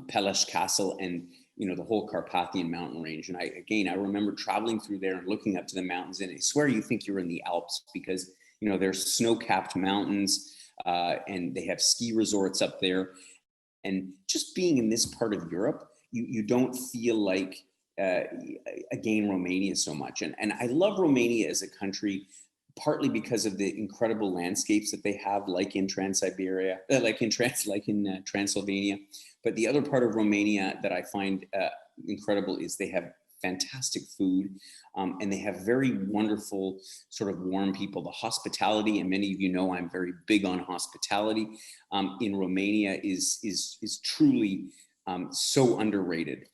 Peles Castle and the whole Carpathian mountain range. And I remember traveling through there and looking up to the mountains, and I swear you think you're in the Alps because there's snow-capped mountains and they have ski resorts up there. And just being in this part of Europe, you don't feel like again Romania so much. And I love Romania as a country, partly because of the incredible landscapes that they have, like in Trans-Siberia, like in Transylvania. But the other part of Romania that I find incredible is they have fantastic food, and they have very wonderful sort of warm people. The hospitality, and many of you know I'm very big on hospitality, in Romania is truly so underrated.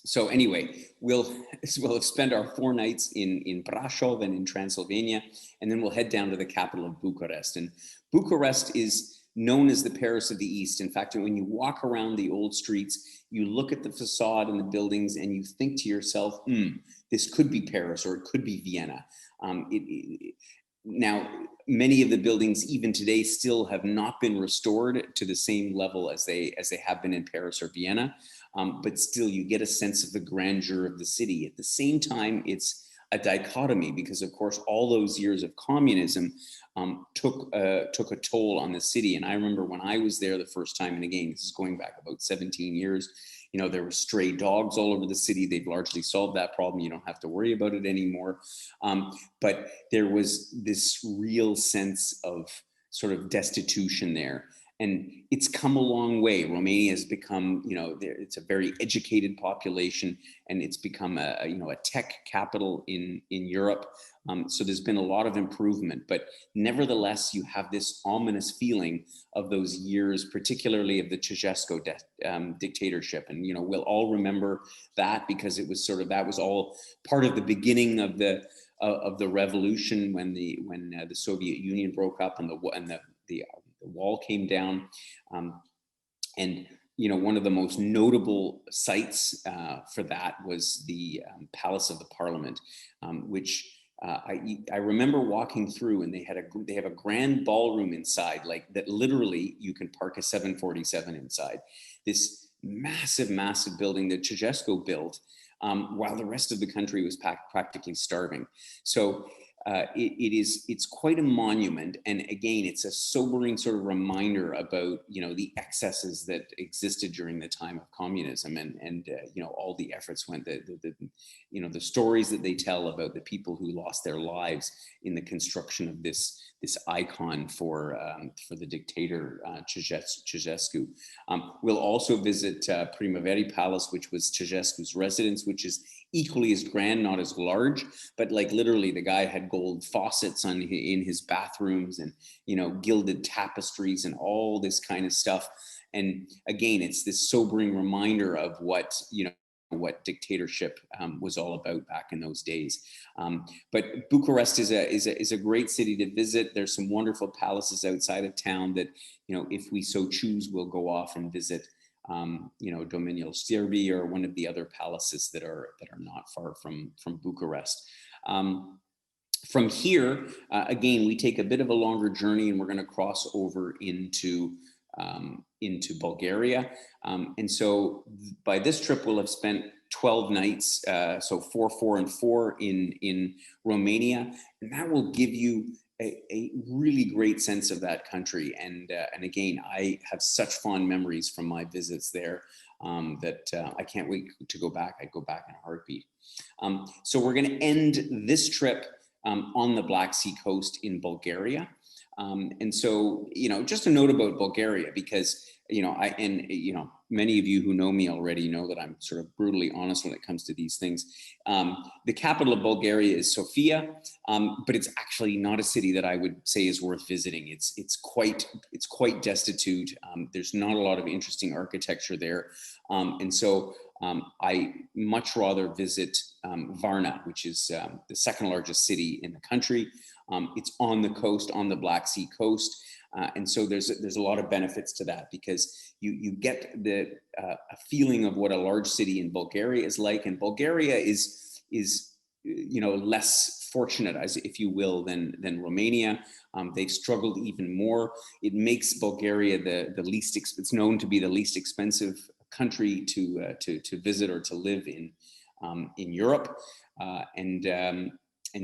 So anyway, we'll spend our 4 nights in Brașov and in Transylvania, and then we'll head down to the capital of Bucharest. And Bucharest is known as the Paris of the East. In fact, when you walk around the old streets, you look at the facade and the buildings and you think to yourself, this could be Paris or it could be Vienna. Now, many of the buildings even today still have not been restored to the same level as they have been in Paris or Vienna. But still you get a sense of the grandeur of the city. At the same time, it's a dichotomy because of course, all those years of communism took a toll on the city. And I remember when I was there the first time, and again, this is going back about 17 years, there were stray dogs all over the city. They've largely solved that problem. You don't have to worry about it anymore. But there was this real sense of sort of destitution there. And it's come a long way. Romania has become, it's a very educated population, and it's become a tech capital in Europe. So there's been a lot of improvement, but nevertheless, you have this ominous feeling of those years, particularly of the Ceausescu dictatorship. And, we'll all remember that because it was that was all part of the beginning of the revolution when the Soviet Union broke up and the wall came down. And you know, one of the most notable sites for that was the Palace of the Parliament, which I remember walking through, and they have a grand ballroom inside, like that literally you can park a 747 inside. This massive, massive building that Ceausescu built while the rest of the country was practically starving. So it's quite a monument, and again, it's a sobering sort of reminder about, you know, the excesses that existed during the time of communism, and you know, all the efforts went, you know, the stories that they tell about the people who lost their lives in the construction of this icon for the dictator Ceausescu. We'll also visit Primavera Palace, which was Ceausescu's residence, which is equally as grand, not as large, but like literally the guy had gold faucets in his bathrooms, and, you know, gilded tapestries and all this kind of stuff. And again, it's this sobering reminder of what, you know, what dictatorship was all about back in those days. But Bucharest is a great city to visit. There's some wonderful palaces outside of town that, you know, if we so choose, we'll go off and visit. You know, Domeniul Stirbi, or one of the other palaces that are not far from Bucharest. From here, again, we take a bit of a longer journey, and we're going to cross over into Bulgaria. And so by this trip, we'll have spent 12 nights, so 4, 4, and 4 in Romania, and that will give you a really great sense of that country. And again, I have such fond memories from my visits there that I can't wait to go back. I'd go back in a heartbeat. So we're going to end this trip on the Black Sea coast in Bulgaria. And so, you know, just a note about Bulgaria, because, you know, many of you who know me already know that I'm sort of brutally honest when it comes to these things. The capital of Bulgaria is Sofia, but it's actually not a city that I would say is worth visiting. It's quite destitute. There's not a lot of interesting architecture there. And so I much rather visit Varna, which is the second largest city in the country. It's on the coast, on the Black Sea coast. And so there's a lot of benefits to that, because you get a feeling of what a large city in Bulgaria is like. And Bulgaria is you know, less fortunate, as if you will, than Romania. They've struggled even more. It makes Bulgaria it's known to be the least expensive country to visit or to live in Europe. And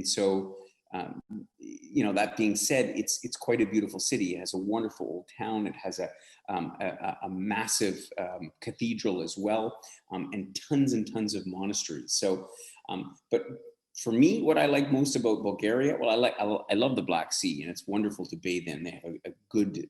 so, you know, that being said, it's quite a beautiful city. It has a wonderful old town. It has a massive cathedral as well, and tons of monasteries. So, but for me, what I like most about Bulgaria, well, I love the Black Sea, and it's wonderful to bathe in. They have a good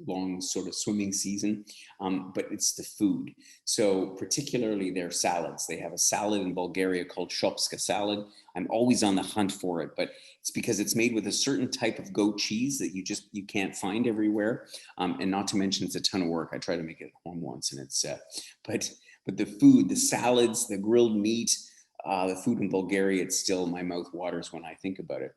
long sort of swimming season, but it's the food. So particularly their salads. They have a salad in Bulgaria called shopska salad. I'm always on the hunt for it, but it's because it's made with a certain type of goat cheese that you can't find everywhere. And not to mention, it's a ton of work. I tried to make it at home once, and it's but the food, the salads, the grilled meat, the food in Bulgaria, it's still, my mouth waters when I think about it.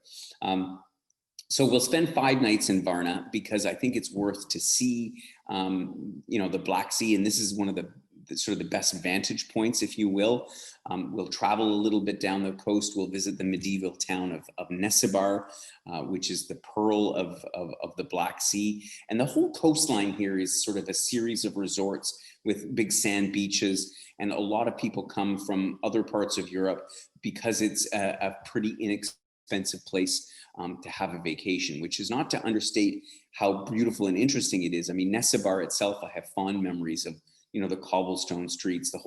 So we'll spend 5 nights in Varna, because I think it's worth to see, you know, the Black Sea. And this is one of the sort of the best vantage points, if you will. We'll travel a little bit down the coast. We'll visit the medieval town of Nesibar, which is the pearl of the Black Sea. And the whole coastline here is sort of a series of resorts with big sand beaches. And a lot of people come from other parts of Europe because it's a pretty inexpensive place to have a vacation, which is not to understate how beautiful and interesting it is. I mean, Nesibar itself, I have fond memories of, you know, the cobblestone streets. The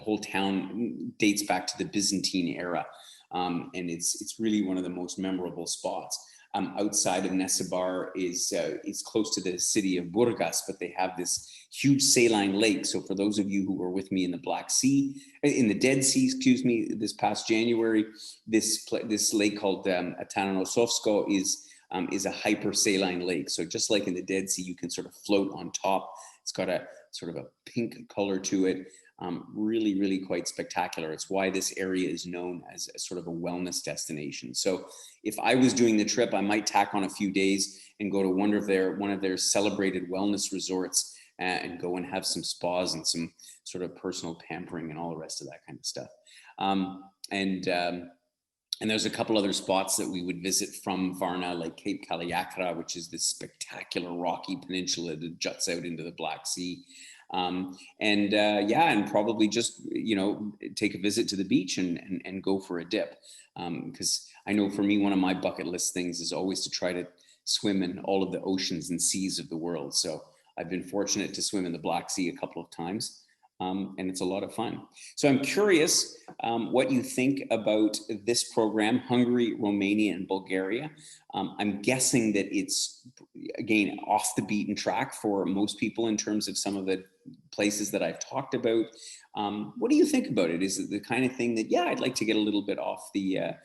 whole town dates back to the Byzantine era, and it's really one of the most memorable spots. Outside of Nesibar is close to the city of Burgas, but they have this huge saline lake. So for those of you who were with me in the Dead Sea, excuse me, this past January, this lake called Atananosovsko is a hypersaline lake. So just like in the Dead Sea, you can sort of float on top. It's got a sort of a pink color to it. Really quite spectacular. It's why this area is known as a sort of a wellness destination. So if I was doing the trip, I might tack on a few days and go to one of their celebrated wellness resorts and go and have some spas and some sort of personal pampering and all the rest of that kind of stuff. And there's a couple other spots that we would visit from Varna, like Cape Kaliakra, which is this spectacular rocky peninsula that juts out into the Black Sea. And probably just, you know, take a visit to the beach and go for a dip. Because I know for me, one of my bucket list things is always to try to swim in all of the oceans and seas of the world. So I've been fortunate to swim in the Black Sea a couple of times. And it's a lot of fun. So I'm curious what you think about this program, Hungary, Romania, and Bulgaria. I'm guessing that it's, again, off the beaten track for most people in terms of some of the places that I've talked about. What do you think about it? Is it the kind of thing that, yeah, I'd like to get a little bit off the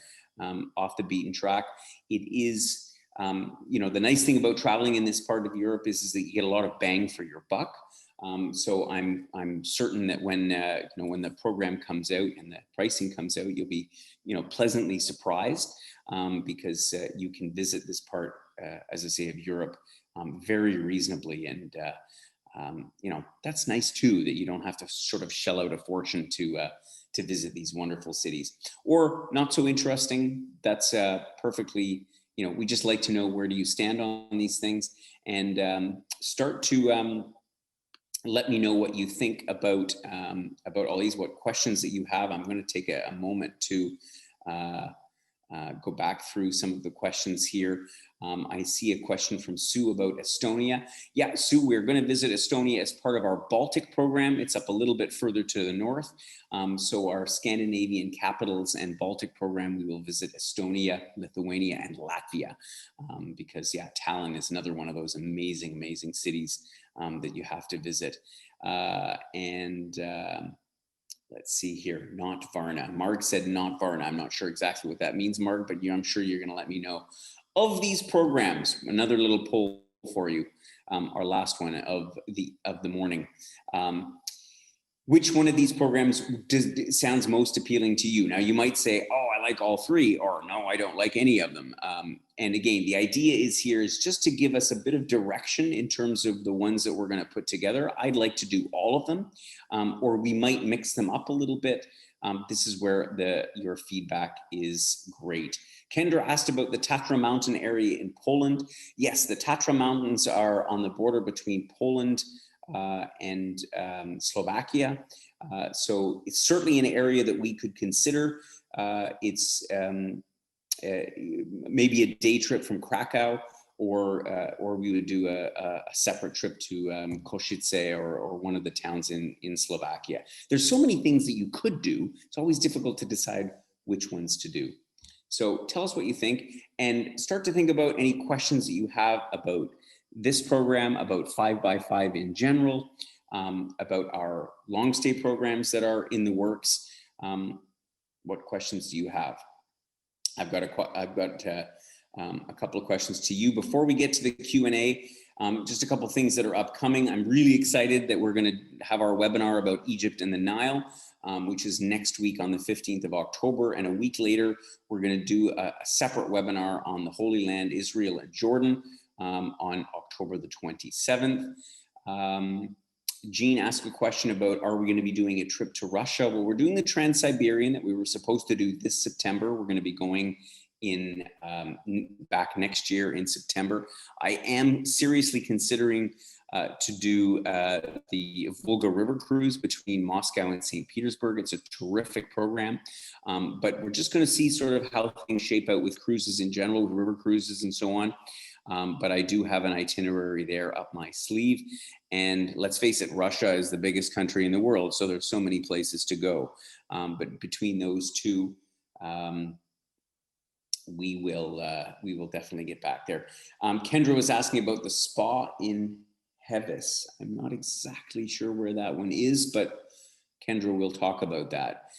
beaten track? It is, you know, the nice thing about traveling in this part of Europe is that you get a lot of bang for your buck. So I'm certain that when you know, when the program comes out and the pricing comes out, you'll be, you know, pleasantly surprised, because you can visit this part, as I say, of Europe very reasonably, and you know, that's nice too, that you don't have to sort of shell out a fortune to visit these wonderful cities. Or not so interesting, that's perfectly, you know, we just like to know, where do you stand on these things, and start to let me know what you think about all these, what questions that you have. I'm going to take a moment to go back through some of the questions here. I see a question from Sue about Estonia. Yeah, Sue, we're going to visit Estonia as part of our Baltic program. It's up a little bit further to the north. So our Scandinavian capitals and Baltic program, we will visit Estonia, Lithuania, and Latvia, because yeah, Tallinn is another one of those amazing, amazing cities that you have to visit. Let's see here, not Varna. Marg said not Varna. I'm not sure exactly what that means, Marg, but I'm sure you're going to let me know. Of these programs, another little poll for you, our last one of the morning. Which one of these programs sounds most appealing to you? Now, you might say, oh, I like all three, or no, I don't like any of them. And again, the idea is just to give us a bit of direction in terms of the ones that we're going to put together. I'd like to do all of them, or we might mix them up a little bit. This is where your feedback is great. Kendra asked about the Tatra Mountain area in Poland. Yes, the Tatra Mountains are on the border between Poland and Slovakia. So it's certainly an area that we could consider. It's maybe a day trip from Krakow, or we would do a separate trip to Košice or one of the towns in Slovakia. There's so many things that you could do. It's always difficult to decide which ones to do. So tell us what you think, and start to think about any questions that you have about this program, about 5x5 in general, about our long stay programs that are in the works. What questions do you have? I've got a couple of questions to you. Before we get to the Q&A, just a couple of things that are upcoming. I'm really excited that we're going to have our webinar about Egypt and the Nile, which is next week on the 15th of October. And a week later, we're going to do a separate webinar on the Holy Land, Israel and Jordan, on October the 27th. Jean asked a question about, are we going to be doing a trip to Russia? Well, we're doing the Trans-Siberian that we were supposed to do this September. We're going to be going in back next year in September. I am seriously considering to do the Volga River cruise between Moscow and St. Petersburg. It's a terrific program, but we're just going to see sort of how things shape out with cruises in general, with river cruises and so on. But I do have an itinerary there up my sleeve. And let's face it, Russia is the biggest country in the world, so there's so many places to go. But between those two, we will definitely get back there. Kendra was asking about the spa in Heves. I'm not exactly sure where that one is, but Kendra will talk about that.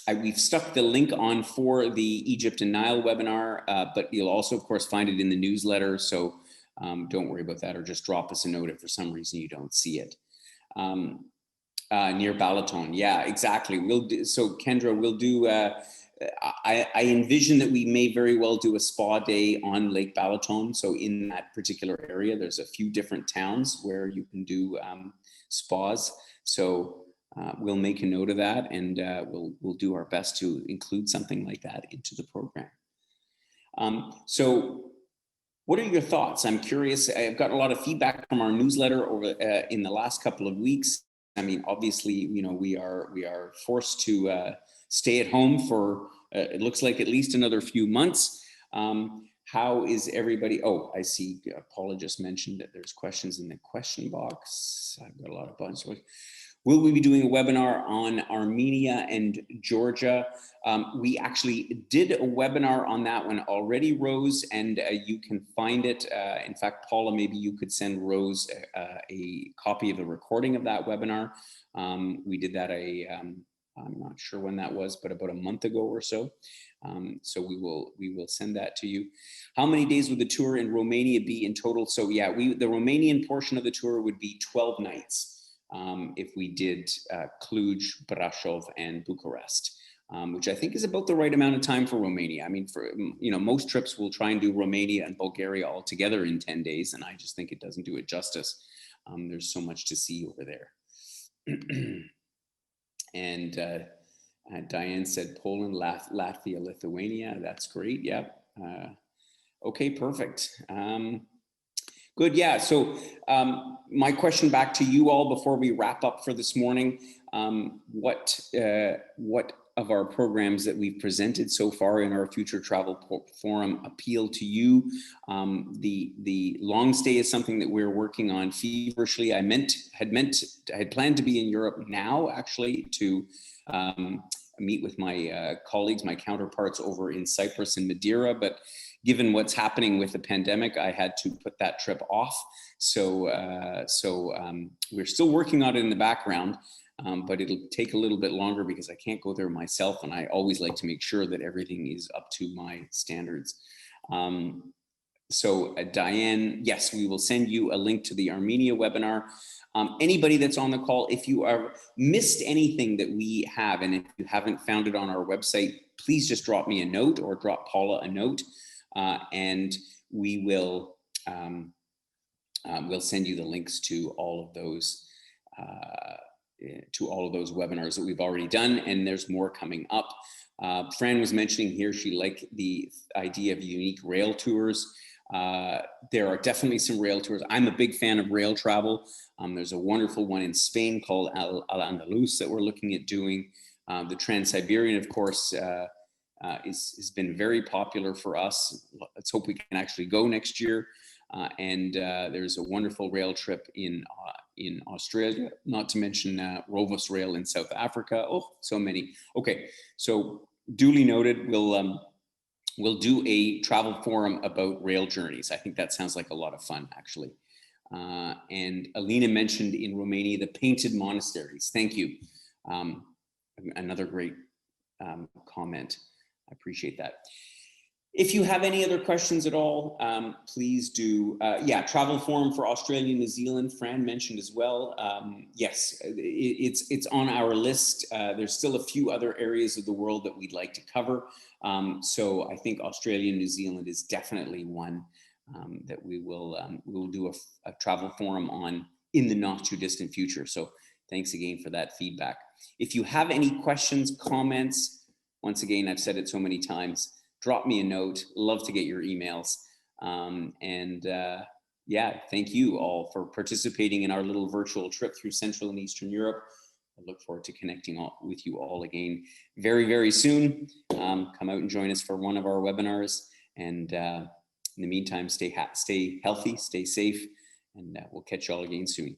We've stuck the link on for the Egypt and Nile webinar, but you'll also, of course, find it in the newsletter. So don't worry about that, or just drop us a note if for some reason you don't see it. Near Balaton, yeah, exactly. We'll do, so Kendra, we'll do I envision that we may very well do a spa day on Lake Balaton. So in that particular area, there's a few different towns where you can do spas. So we'll make a note of that, and we'll do our best to include something like that into the program. So what are your thoughts? I'm curious. I've gotten a lot of feedback from our newsletter over in the last couple of weeks. I mean, obviously, you know, we are forced to stay at home for it looks like at least another few months. How is everybody? Oh, I see. Paula just mentioned that there's questions in the question box. I've got a lot of buttons. Will we be doing a webinar on Armenia and Georgia? We actually did a webinar on that one already, Rose, and you can find it. In fact, Paula, maybe you could send Rose a copy of the recording of that webinar. We did that I'm not sure when that was, but about a month ago or so. So we will send that to you. How many days would the tour in Romania be in total? So yeah, the Romanian portion of the tour would be 12 nights. If we did Cluj, Brașov, and Bucharest, which I think is about the right amount of time for Romania. I mean, for, you know, most trips will try and do Romania and Bulgaria all together in 10 days, and I just think it doesn't do it justice. There's so much to see over there. And Diane said Poland, Latvia, Lithuania. That's great. Yep. Okay, perfect. Good. Yeah. So my question back to you all before we wrap up for this morning, what of our programs that we've presented so far in our Future Travel Forum appeal to you? The long stay is something that we're working on feverishly. I had planned to be in Europe now, actually, to meet with my colleagues, my counterparts over in Cyprus and Madeira, but given what's happening with the pandemic, I had to put that trip off. So we're still working on it in the background, but it'll take a little bit longer because I can't go there myself, and I always like to make sure that everything is up to my standards. So Diane, yes, we will send you a link to the Armenia webinar. Anybody that's on the call, if you are missed anything that we have, and if you haven't found it on our website, please just drop me a note or drop Paula a note. And we will we'll send you the links to all of those webinars that we've already done, and there's more coming up. Fran was mentioning here she liked the idea of unique rail tours. There are definitely some rail tours. I'm a big fan of rail travel. There's a wonderful one in Spain called Al-Andalus that we're looking at doing. The Trans-Siberian, of course, has been very popular for us. Let's hope we can actually go next year. And there's a wonderful rail trip in Australia, not to mention Rovos Rail in South Africa. Oh, so many. Okay, so duly noted. We'll do a travel forum about rail journeys. I think that sounds like a lot of fun, actually. And Alina mentioned in Romania the painted monasteries. Thank you. Another great comment. I appreciate that. If you have any other questions at all, please do. Yeah, travel forum for Australia, New Zealand, Fran mentioned as well. Yes, it's on our list. There's still a few other areas of the world that we'd like to cover. So I think Australia and New Zealand is definitely one that we will do a travel forum on in the not too distant future. So thanks again for that feedback. If you have any questions, comments, once again, I've said it so many times, drop me a note. Love to get your emails. Yeah, thank you all for participating in our little virtual trip through Central and Eastern Europe. I look forward to connecting with you all again very, very soon. Come out and join us for one of our webinars. And in the meantime, stay healthy, stay safe, and we'll catch you all again soon.